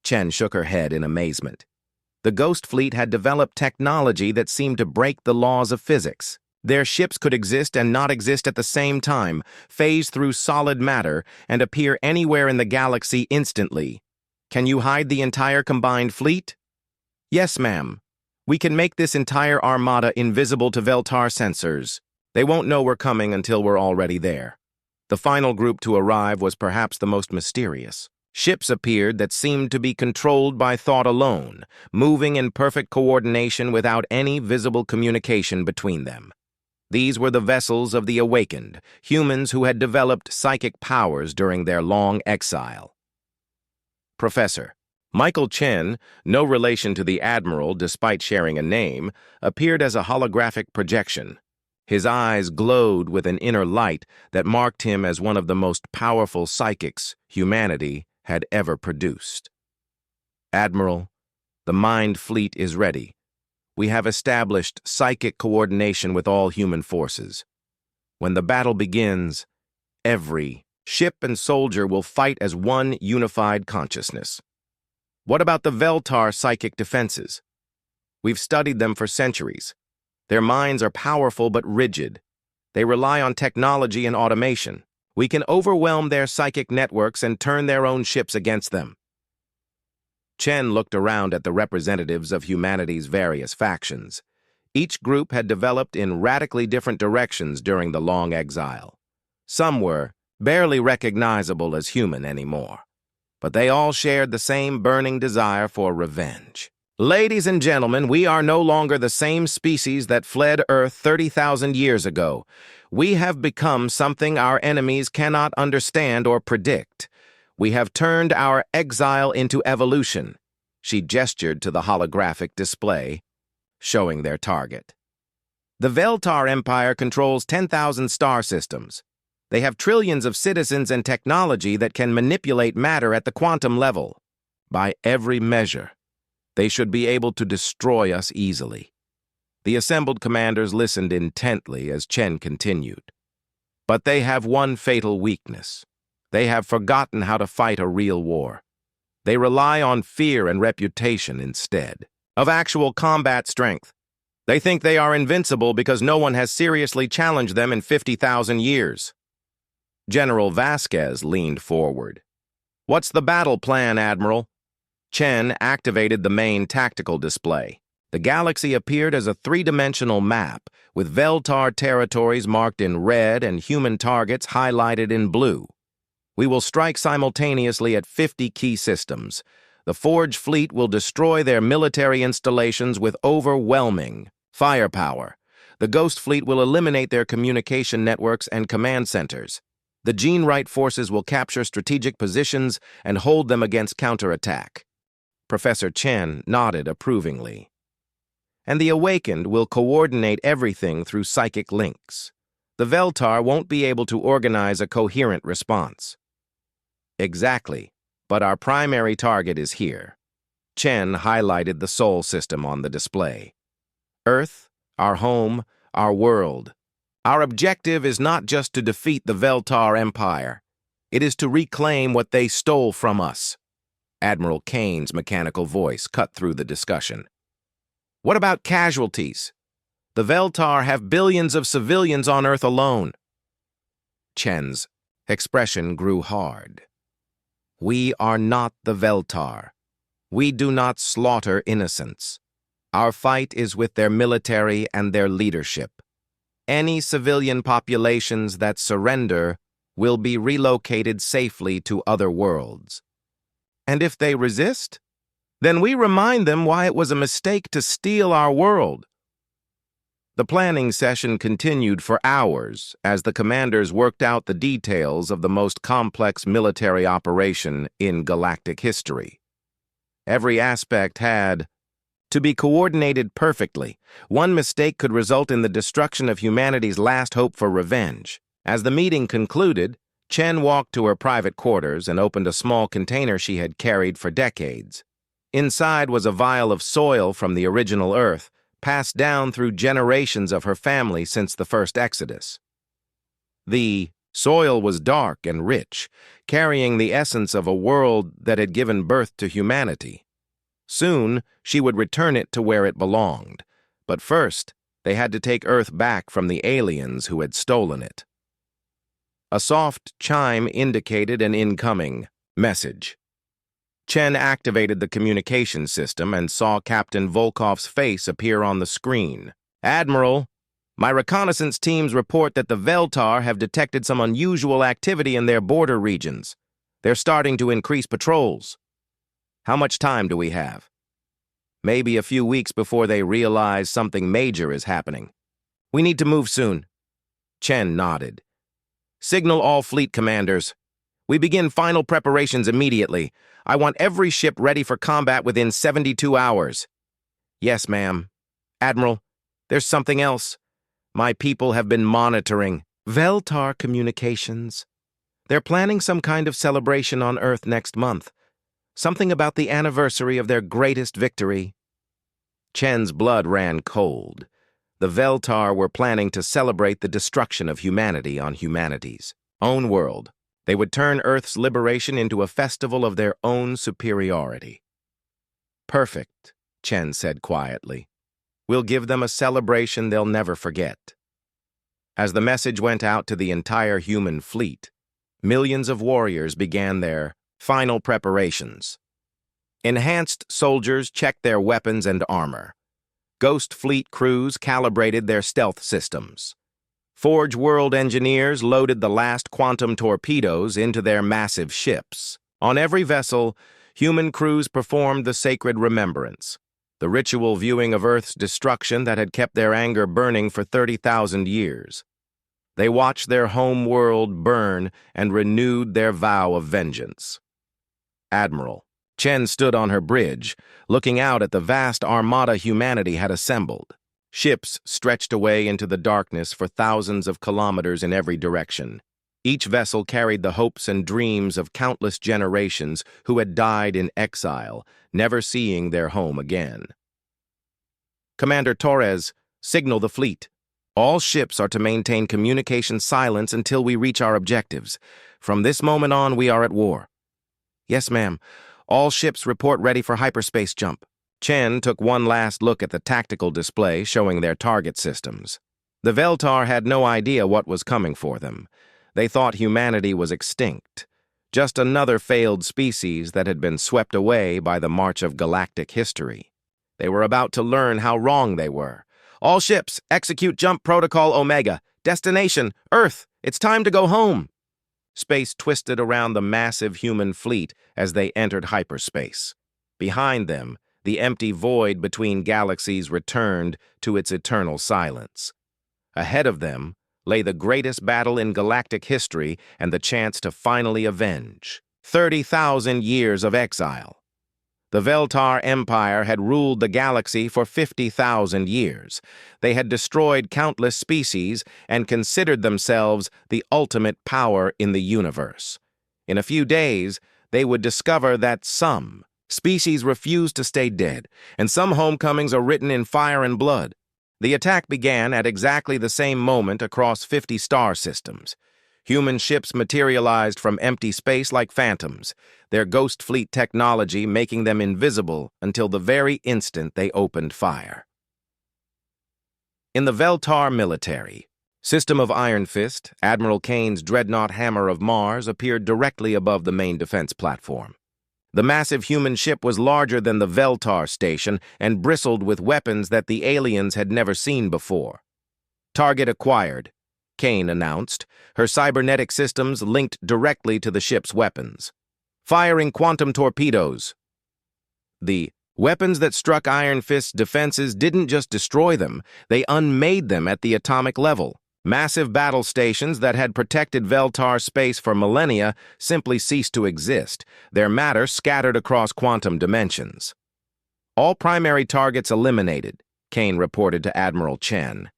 Chen shook her head in amazement. The Ghost Fleet had developed technology that seemed to break the laws of physics. Their ships could exist and not exist at the same time, phase through solid matter, and appear anywhere in the galaxy instantly. "Can you hide the entire combined fleet?" "Yes, ma'am. We can make this entire armada invisible to Veltar sensors. They won't know we're coming until we're already there." The final group to arrive was perhaps the most mysterious. Ships appeared that seemed to be controlled by thought alone, moving in perfect coordination without any visible communication between them. These were the vessels of the awakened, humans who had developed psychic powers during their long exile. Professor Michael Chen, no relation to the Admiral despite sharing a name, appeared as a holographic projection. His eyes glowed with an inner light that marked him as one of the most powerful psychics humanity had ever produced. Admiral, the Mind Fleet is ready. We have established psychic coordination with all human forces. When the battle begins, every ship and soldier will fight as one unified consciousness. What about the Veltar psychic defenses? We've studied them for centuries. Their minds are powerful but rigid. They rely on technology and automation. We can overwhelm their psychic networks and turn their own ships against them. Chen looked around at the representatives of humanity's various factions. Each group had developed in radically different directions during the long exile. Some were barely recognizable as human anymore, but they all shared the same burning desire for revenge. Ladies and gentlemen, we are no longer the same species that fled Earth 30,000 years ago. We have become something our enemies cannot understand or predict. We have turned our exile into evolution. She gestured to the holographic display, showing their target. The Veltar Empire controls 10,000 star systems. They have trillions of citizens and technology that can manipulate matter at the quantum level. By every measure, they should be able to destroy us easily. The assembled commanders listened intently as Chen continued. But they have one fatal weakness. They have forgotten how to fight a real war. They rely on fear and reputation instead of actual combat strength. They think they are invincible because no one has seriously challenged them in 50,000 years. General Vasquez leaned forward. What's the battle plan, Admiral? Chen activated the main tactical display. The galaxy appeared as a three-dimensional map, with Veltar territories marked in red and human targets highlighted in blue. We will strike simultaneously at 50 key systems. The Forge fleet will destroy their military installations with overwhelming firepower. The Ghost fleet will eliminate their communication networks and command centers. The Gene-Right forces will capture strategic positions and hold them against counterattack. Professor Chen nodded approvingly. And the Awakened will coordinate everything through psychic links. The Veltar won't be able to organize a coherent response. Exactly, but our primary target is here. Chen highlighted the Sol system on the display. Earth, our home, our world. Our objective is not just to defeat the Veltar Empire. It is to reclaim what they stole from us. Admiral Kane's mechanical voice cut through the discussion. What about casualties? The Veltar have billions of civilians on Earth alone. Chen's expression grew hard. We are not the Veltar. We do not slaughter innocents. Our fight is with their military and their leadership. Any civilian populations that surrender will be relocated safely to other worlds. And if they resist, then we remind them why it was a mistake to steal our world. The planning session continued for hours as the commanders worked out the details of the most complex military operation in galactic history. Every aspect had to be coordinated perfectly. One mistake could result in the destruction of humanity's last hope for revenge. As the meeting concluded, Chen walked to her private quarters and opened a small container she had carried for decades. Inside was a vial of soil from the original Earth, passed down through generations of her family since the first exodus. The soil was dark and rich, carrying the essence of a world that had given birth to humanity. Soon, she would return it to where it belonged, but first, they had to take Earth back from the aliens who had stolen it. A soft chime indicated an incoming message. Chen activated the communication system and saw Captain Volkov's face appear on the screen. Admiral, my reconnaissance teams report that the Veltar have detected some unusual activity in their border regions. They're starting to increase patrols. How much time do we have? Maybe a few weeks before they realize something major is happening. We need to move soon. Chen nodded. Signal all fleet commanders. We begin final preparations immediately. I want every ship ready for combat within 72 hours. Yes, ma'am. Admiral, there's something else. My people have been monitoring Veltar communications. They're planning some kind of celebration on Earth next month. Something about the anniversary of their greatest victory. Chen's blood ran cold. The Veltar were planning to celebrate the destruction of humanity on humanity's own world. They would turn Earth's liberation into a festival of their own superiority. Perfect, Chen said quietly. We'll give them a celebration they'll never forget. As the message went out to the entire human fleet, millions of warriors began their final preparations. Enhanced soldiers checked their weapons and armor. Ghost Fleet crews calibrated their stealth systems. Forge World engineers loaded the last quantum torpedoes into their massive ships. On every vessel, human crews performed the sacred remembrance, the ritual viewing of Earth's destruction that had kept their anger burning for 30,000 years. They watched their home world burn and renewed their vow of vengeance. Admiral Chen stood on her bridge, looking out at the vast armada humanity had assembled. Ships stretched away into the darkness for thousands of kilometers in every direction. Each vessel carried the hopes and dreams of countless generations who had died in exile, never seeing their home again. Commander Torres, signal the fleet. All ships are to maintain communication silence until we reach our objectives. From this moment on, we are at war. Yes, ma'am. All ships report ready for hyperspace jump. Chen took one last look at the tactical display showing their target systems. The Veltar had no idea what was coming for them. They thought humanity was extinct, just another failed species that had been swept away by the march of galactic history. They were about to learn how wrong they were. All ships, execute jump protocol Omega. Destination, Earth. It's time to go home. Space twisted around the massive human fleet as they entered hyperspace. Behind them, the empty void between galaxies returned to its eternal silence. Ahead of them lay the greatest battle in galactic history and the chance to finally avenge 30,000 years of exile. The Veltar Empire had ruled the galaxy for 50,000 years. They had destroyed countless species and considered themselves the ultimate power in the universe. In a few days, they would discover that some species refuse to stay dead, and some homecomings are written in fire and blood. The attack began at exactly the same moment across 50 star systems. Human ships materialized from empty space like phantoms, their ghost fleet technology making them invisible until the very instant they opened fire. In the Veltar military system of Iron Fist, Admiral Kane's dreadnought Hammer of Mars appeared directly above the main defense platform. The massive human ship was larger than the Veltar station and bristled with weapons that the aliens had never seen before. Target acquired, Kane announced, her cybernetic systems linked directly to the ship's weapons. Firing quantum torpedoes. The weapons that struck Iron Fist's defenses didn't just destroy them, they unmade them at the atomic level. Massive battle stations that had protected Veltar space for millennia simply ceased to exist, their matter scattered across quantum dimensions. All primary targets eliminated, Kane reported to Admiral Chen.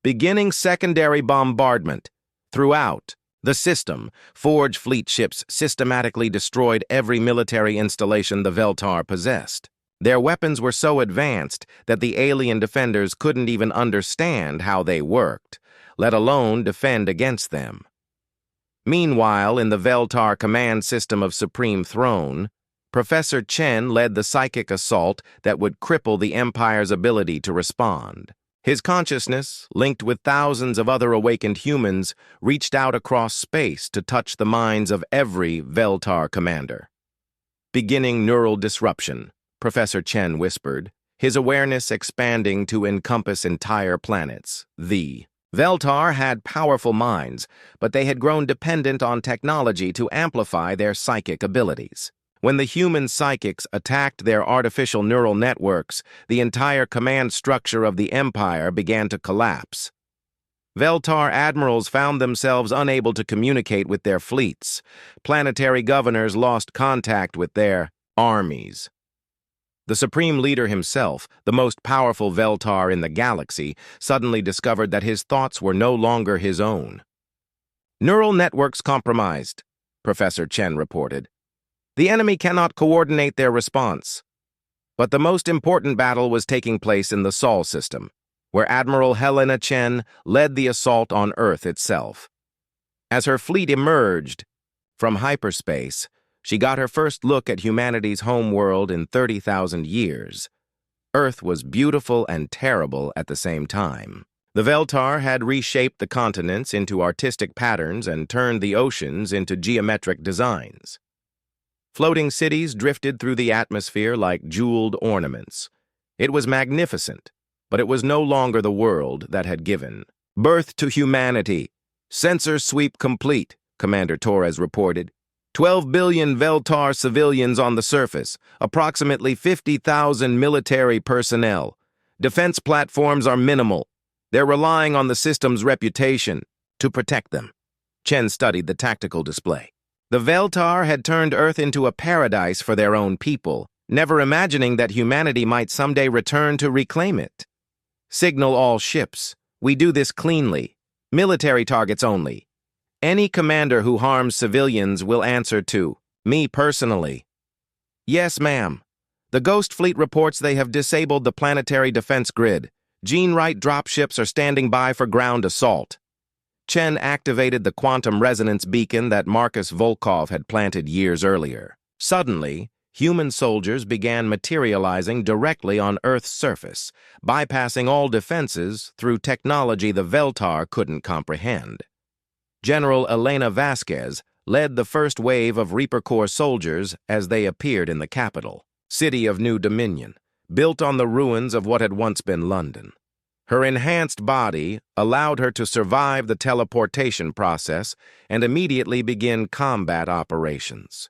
Beginning secondary bombardment. Throughout the system, Forge fleet ships systematically destroyed every military installation the Veltar possessed. Their weapons were so advanced that the alien defenders couldn't even understand how they worked, let alone defend against them. Meanwhile, in the Veltar command system of Supreme Throne, Professor Chen led the psychic assault that would cripple the Empire's ability to respond. His consciousness, linked with thousands of other awakened humans, reached out across space to touch the minds of every Veltar commander. Beginning neural disruption, Professor Chen whispered, his awareness expanding to encompass entire planets. The Veltar had powerful minds, but they had grown dependent on technology to amplify their psychic abilities. When the human psychics attacked their artificial neural networks, the entire command structure of the Empire began to collapse. Veltar admirals found themselves unable to communicate with their fleets. Planetary governors lost contact with their armies. The Supreme Leader himself, the most powerful Veltar in the galaxy, suddenly discovered that his thoughts were no longer his own. "Neural networks compromised," Professor Chen reported. "The enemy cannot coordinate their response." But the most important battle was taking place in the Sol system, where Admiral Helena Chen led the assault on Earth itself. As her fleet emerged from hyperspace, she got her first look at humanity's homeworld in 30,000 years. Earth was beautiful and terrible at the same time. The Veltar had reshaped the continents into artistic patterns and turned the oceans into geometric designs. Floating cities drifted through the atmosphere like jeweled ornaments. It was magnificent, but it was no longer the world that had given birth to humanity. "Sensor sweep complete," Commander Torres reported. 12 billion Veltar civilians on the surface, approximately 50,000 military personnel. Defense platforms are minimal. They're relying on the system's reputation to protect them. Chen studied the tactical display. The Veltar had turned Earth into a paradise for their own people, never imagining that humanity might someday return to reclaim it. "Signal all ships. We do this cleanly. Military targets only. Any commander who harms civilians will answer to me personally." "Yes, ma'am." The Ghost Fleet reports they have disabled the planetary defense grid. Gene-Right dropships are standing by for ground assault. Chen activated the quantum resonance beacon that Marcus Volkov had planted years earlier. Suddenly, human soldiers began materializing directly on Earth's surface, bypassing all defenses through technology the Veltar couldn't comprehend. General Elena Vasquez led the first wave of Reaper Corps soldiers as they appeared in the capital, city of New Dominion, built on the ruins of what had once been London. Her enhanced body allowed her to survive the teleportation process and immediately begin combat operations.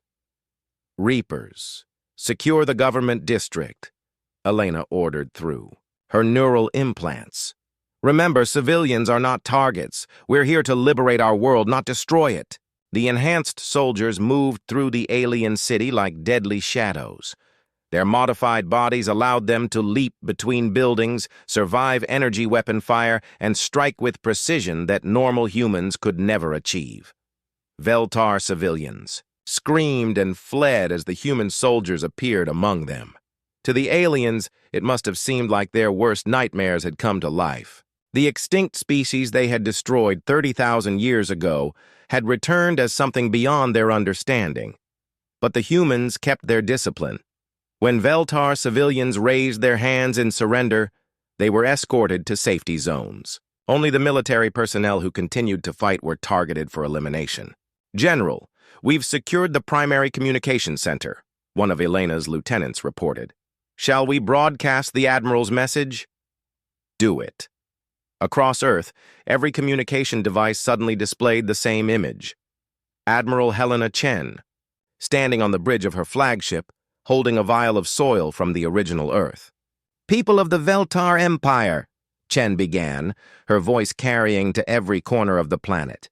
"Reapers, secure the government district," Elena ordered through her neural implants. "Remember, civilians are not targets. We're here to liberate our world, not destroy it." The enhanced soldiers moved through the alien city like deadly shadows. Their modified bodies allowed them to leap between buildings, survive energy weapon fire, and strike with precision that normal humans could never achieve. Veltar civilians screamed and fled as the human soldiers appeared among them. To the aliens, it must have seemed like their worst nightmares had come to life. The extinct species they had destroyed 30,000 years ago had returned as something beyond their understanding. But the humans kept their discipline. When Veltar civilians raised their hands in surrender, they were escorted to safety zones. Only the military personnel who continued to fight were targeted for elimination. "General, we've secured the primary communication center," one of Elena's lieutenants reported. "Shall we broadcast the Admiral's message?" "Do it." Across Earth, every communication device suddenly displayed the same image. Admiral Helena Chen, standing on the bridge of her flagship, holding a vial of soil from the original Earth. "People of the Veltar Empire," Chen began, her voice carrying to every corner of the planet.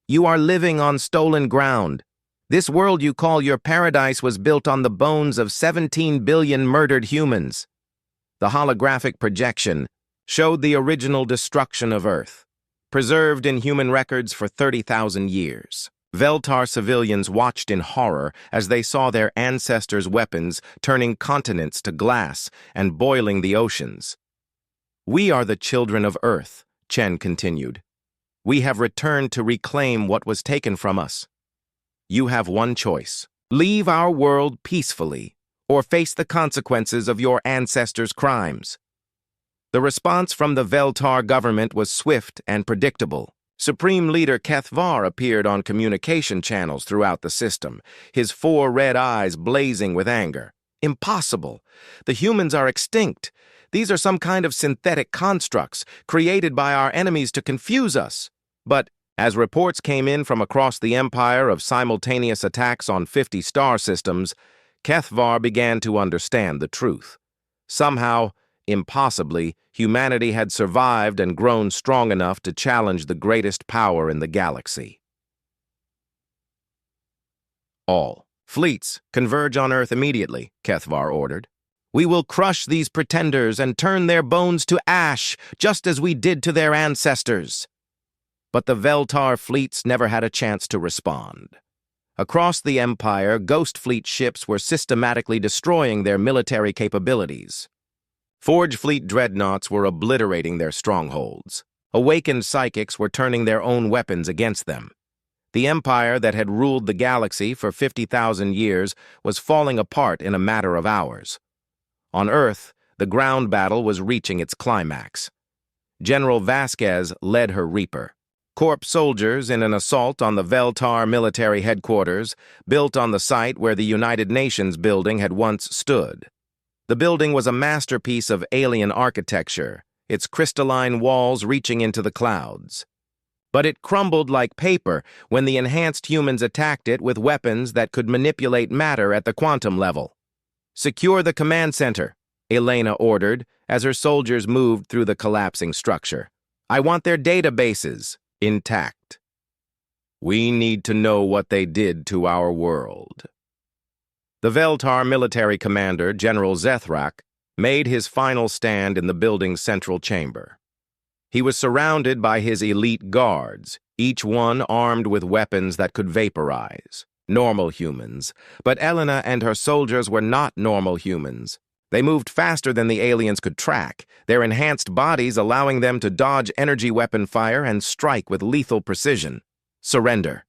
"You are living on stolen ground. This world you call your paradise was built on the bones of 17 billion murdered humans." The holographic projection showed the original destruction of Earth, preserved in human records for 30,000 years. Veltar civilians watched in horror as they saw their ancestors' weapons turning continents to glass and boiling the oceans. "We are the children of Earth," Chen continued. "We have returned to reclaim what was taken from us. You have one choice. Leave our world peacefully, or face the consequences of your ancestors' crimes." The response from the Veltar government was swift and predictable. Supreme Leader Kethvar appeared on communication channels throughout the system, his 4 red eyes blazing with anger. "Impossible! The humans are extinct. These are some kind of synthetic constructs created by our enemies to confuse us." But as reports came in from across the empire of simultaneous attacks on 50 star systems, Kethvar began to understand the truth. Somehow, impossibly, humanity had survived and grown strong enough to challenge the greatest power in the galaxy. "All fleets converge on Earth immediately," Kethvar ordered. We will crush these pretenders and turn their bones to ash, just as we did to their ancestors." But the Veltar fleets never had a chance to respond. Across the Empire, Ghost Fleet ships were systematically destroying their military capabilities. Forge Fleet dreadnoughts were obliterating their strongholds. Awakened psychics were turning their own weapons against them. The empire that had ruled the galaxy for 50,000 years was falling apart in a matter of hours. On Earth, the ground battle was reaching its climax. General Vasquez led her Reaper. Corp soldiers in an assault on the Veltar military headquarters, built on the site where the United Nations building had once stood. The building was a masterpiece of alien architecture, its crystalline walls reaching into the clouds. But it crumbled like paper when the enhanced humans attacked it with weapons that could manipulate matter at the quantum level. "Secure the command center," Elena ordered as her soldiers moved through the collapsing structure. "I want their databases intact. We need to know what they did to our world." The Veltar military commander, General Zethrak, made his final stand in the building's central chamber. He was surrounded by his elite guards, each one armed with weapons that could vaporize. Normal humans. But Elena and her soldiers were not normal humans. They moved faster than the aliens could track, their enhanced bodies allowing them to dodge energy weapon fire and strike with lethal precision. "Surrender,"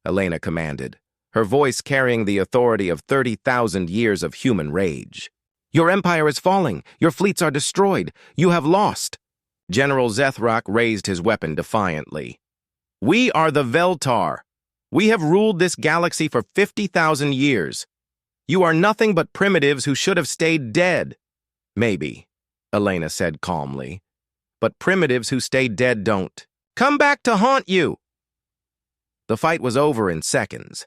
Elena commanded, her voice carrying the authority of 30,000 years of human rage. "Your empire is falling. Your fleets are destroyed. You have lost." General Zethrak raised his weapon defiantly. "We are the Veltar. We have ruled this galaxy for 50,000 years. You are nothing but primitives who should have stayed dead." "Maybe," Elena said calmly. "But primitives who stay dead don't come back to haunt you." The fight was over in seconds.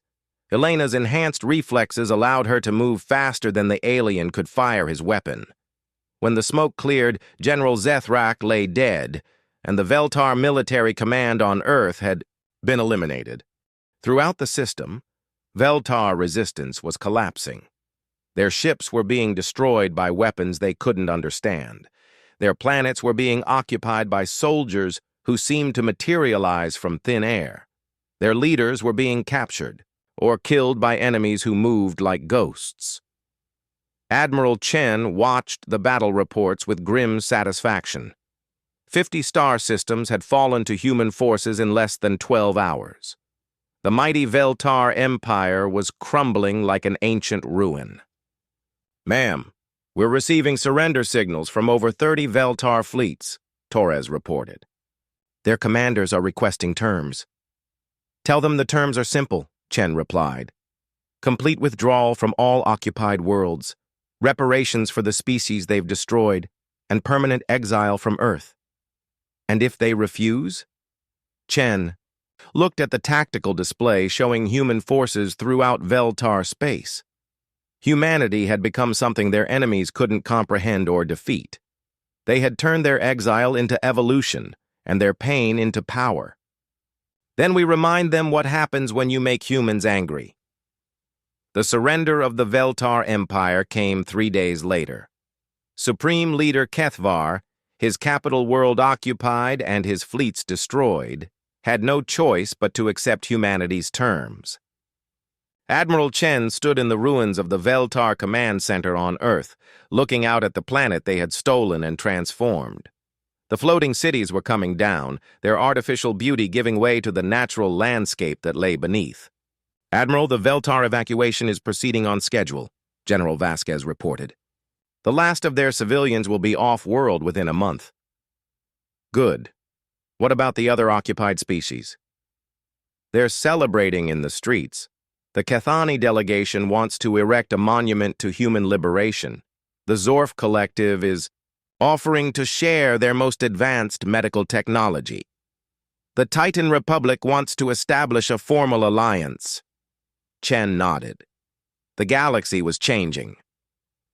Elena's enhanced reflexes allowed her to move faster than the alien could fire his weapon. When the smoke cleared, General Zethrak lay dead, and the Veltar military command on Earth had been eliminated. Throughout the system, Veltar resistance was collapsing. Their ships were being destroyed by weapons they couldn't understand. Their planets were being occupied by soldiers who seemed to materialize from thin air. Their leaders were being captured or killed by enemies who moved like ghosts. Admiral Chen watched the battle reports with grim satisfaction. 50 star systems had fallen to human forces in less than 12 hours. The mighty Veltar Empire was crumbling like an ancient ruin. "Ma'am, we're receiving surrender signals from over 30 Veltar fleets," Torres reported. "Their commanders are requesting terms." "Tell them the terms are simple," Chen replied. "Complete withdrawal from all occupied worlds, reparations for the species they've destroyed, and permanent exile from Earth." "And if they refuse?" Chen looked at the tactical display showing human forces throughout Veltar space. Humanity had become something their enemies couldn't comprehend or defeat. They had turned their exile into evolution and their pain into power. "Then we remind them what happens when you make humans angry." The surrender of the Veltar Empire came 3 days later. Supreme Leader Kethvar, his capital world occupied and his fleets destroyed, had no choice but to accept humanity's terms. Admiral Chen stood in the ruins of the Veltar Command Center on Earth, looking out at the planet they had stolen and transformed. The floating cities were coming down, their artificial beauty giving way to the natural landscape that lay beneath. "Admiral, the Veltar evacuation is proceeding on schedule," General Vasquez reported. "The last of their civilians will be off-world within a month." "Good. What about the other occupied species?" "They're celebrating in the streets. The Kethani delegation wants to erect a monument to human liberation. The Zorf Collective is offering to share their most advanced medical technology. The Titan Republic wants to establish a formal alliance." Chen nodded. The galaxy was changing.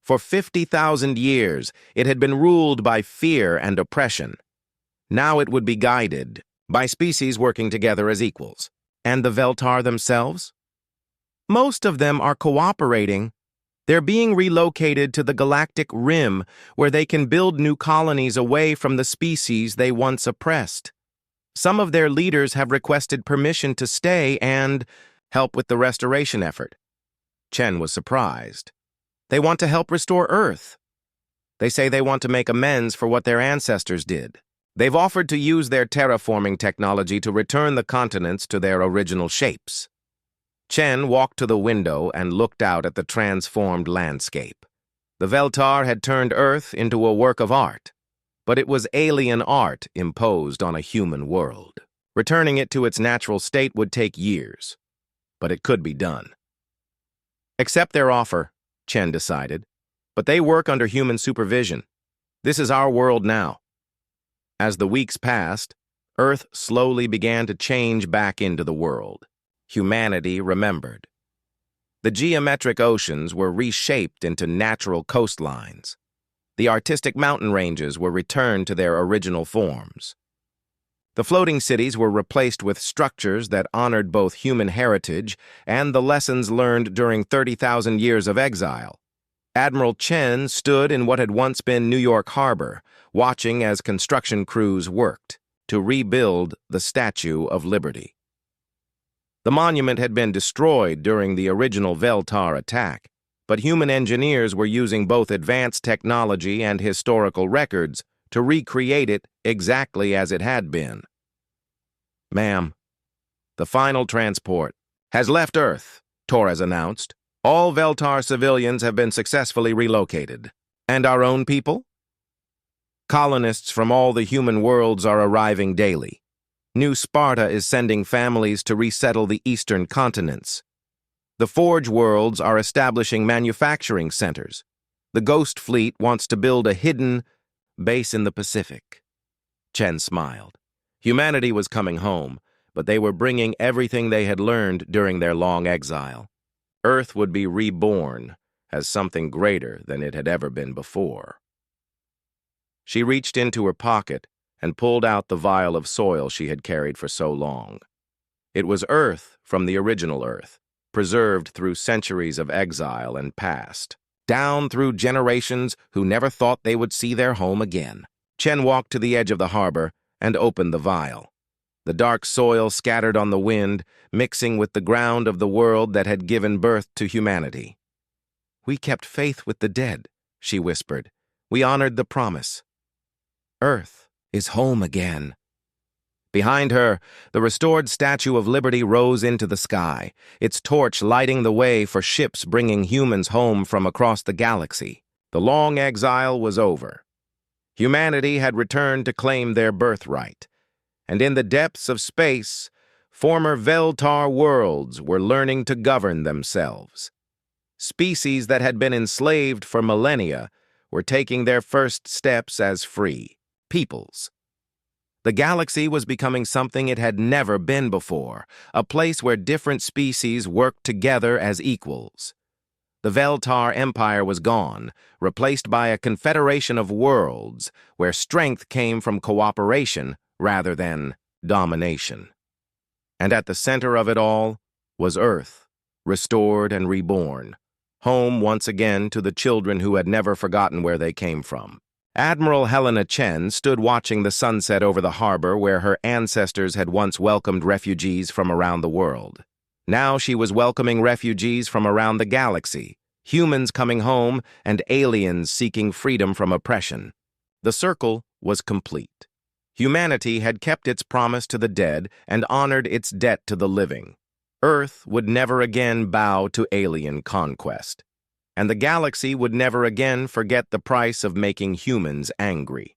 For 50,000 years, it had been ruled by fear and oppression. Now it would be guided by species working together as equals. And the Veltar themselves? "Most of them are cooperating," They're being relocated to the Galactic Rim, where they can build new colonies away from the species they once oppressed. Some of their leaders have requested permission to stay and help with the restoration effort. Chen was surprised. They want to help restore Earth. They say they want to make amends for what their ancestors did. They've offered to use their terraforming technology to return the continents to their original shapes. Chen walked to the window and looked out at the transformed landscape. The Veltar had turned Earth into a work of art, but it was alien art imposed on a human world. Returning it to its natural state would take years, but it could be done. Accept their offer, Chen decided, but they work under human supervision. This is our world now. As the weeks passed, Earth slowly began to change back into the world. Humanity remembered. The geometric oceans were reshaped into natural coastlines. The artistic mountain ranges were returned to their original forms. The floating cities were replaced with structures that honored both human heritage and the lessons learned during 30,000 years of exile. Admiral Chen stood in what had once been New York Harbor, watching as construction crews worked to rebuild the Statue of Liberty. The monument had been destroyed during the original Veltar attack, but human engineers were using both advanced technology and historical records to recreate it exactly as it had been. Ma'am, the final transport has left Earth, Torres announced. All Veltar civilians have been successfully relocated. And our own people? Colonists from all the human worlds are arriving daily. New Sparta is sending families to resettle the eastern continents. The Forge worlds are establishing manufacturing centers. The Ghost Fleet wants to build a hidden base in the Pacific. Chen smiled. Humanity was coming home, but they were bringing everything they had learned during their long exile. Earth would be reborn as something greater than it had ever been before. She reached into her pocket and pulled out the vial of soil she had carried for so long. It was Earth from the original Earth, preserved through centuries of exile and past, down through generations who never thought they would see their home again. Chen walked to the edge of the harbor and opened the vial. The dark soil scattered on the wind, mixing with the ground of the world that had given birth to humanity. "We kept faith with the dead," she whispered. "We honored the promise. Earth is home again." Behind her, the restored Statue of Liberty rose into the sky, its torch lighting the way for ships bringing humans home from across the galaxy. The long exile was over. Humanity had returned to claim their birthright, and in the depths of space, former Veltar worlds were learning to govern themselves. Species that had been enslaved for millennia were taking their first steps as free peoples. The galaxy was becoming something it had never been before, a place where different species worked together as equals. The Veltar Empire was gone, replaced by a confederation of worlds where strength came from cooperation rather than domination. And at the center of it all was Earth, restored and reborn, home once again to the children who had never forgotten where they came from. Admiral Helena Chen stood watching the sunset over the harbor where her ancestors had once welcomed refugees from around the world. Now she was welcoming refugees from around the galaxy, humans coming home and aliens seeking freedom from oppression. The circle was complete. Humanity had kept its promise to the dead and honored its debt to the living. Earth would never again bow to alien conquest, and the galaxy would never again forget the price of making humans angry.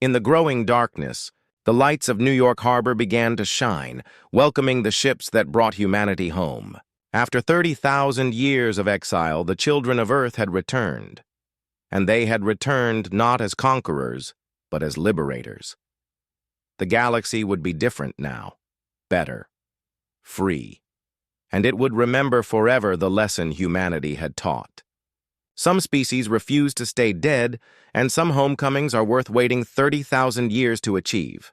In the growing darkness, the lights of New York Harbor began to shine, welcoming the ships that brought humanity home. After 30,000 years of exile, the children of Earth had returned, and they had returned not as conquerors, but as liberators. The galaxy would be different now, better, free, and it would remember forever the lesson humanity had taught. Some species refuse to stay dead, and some homecomings are worth waiting 30,000 years to achieve.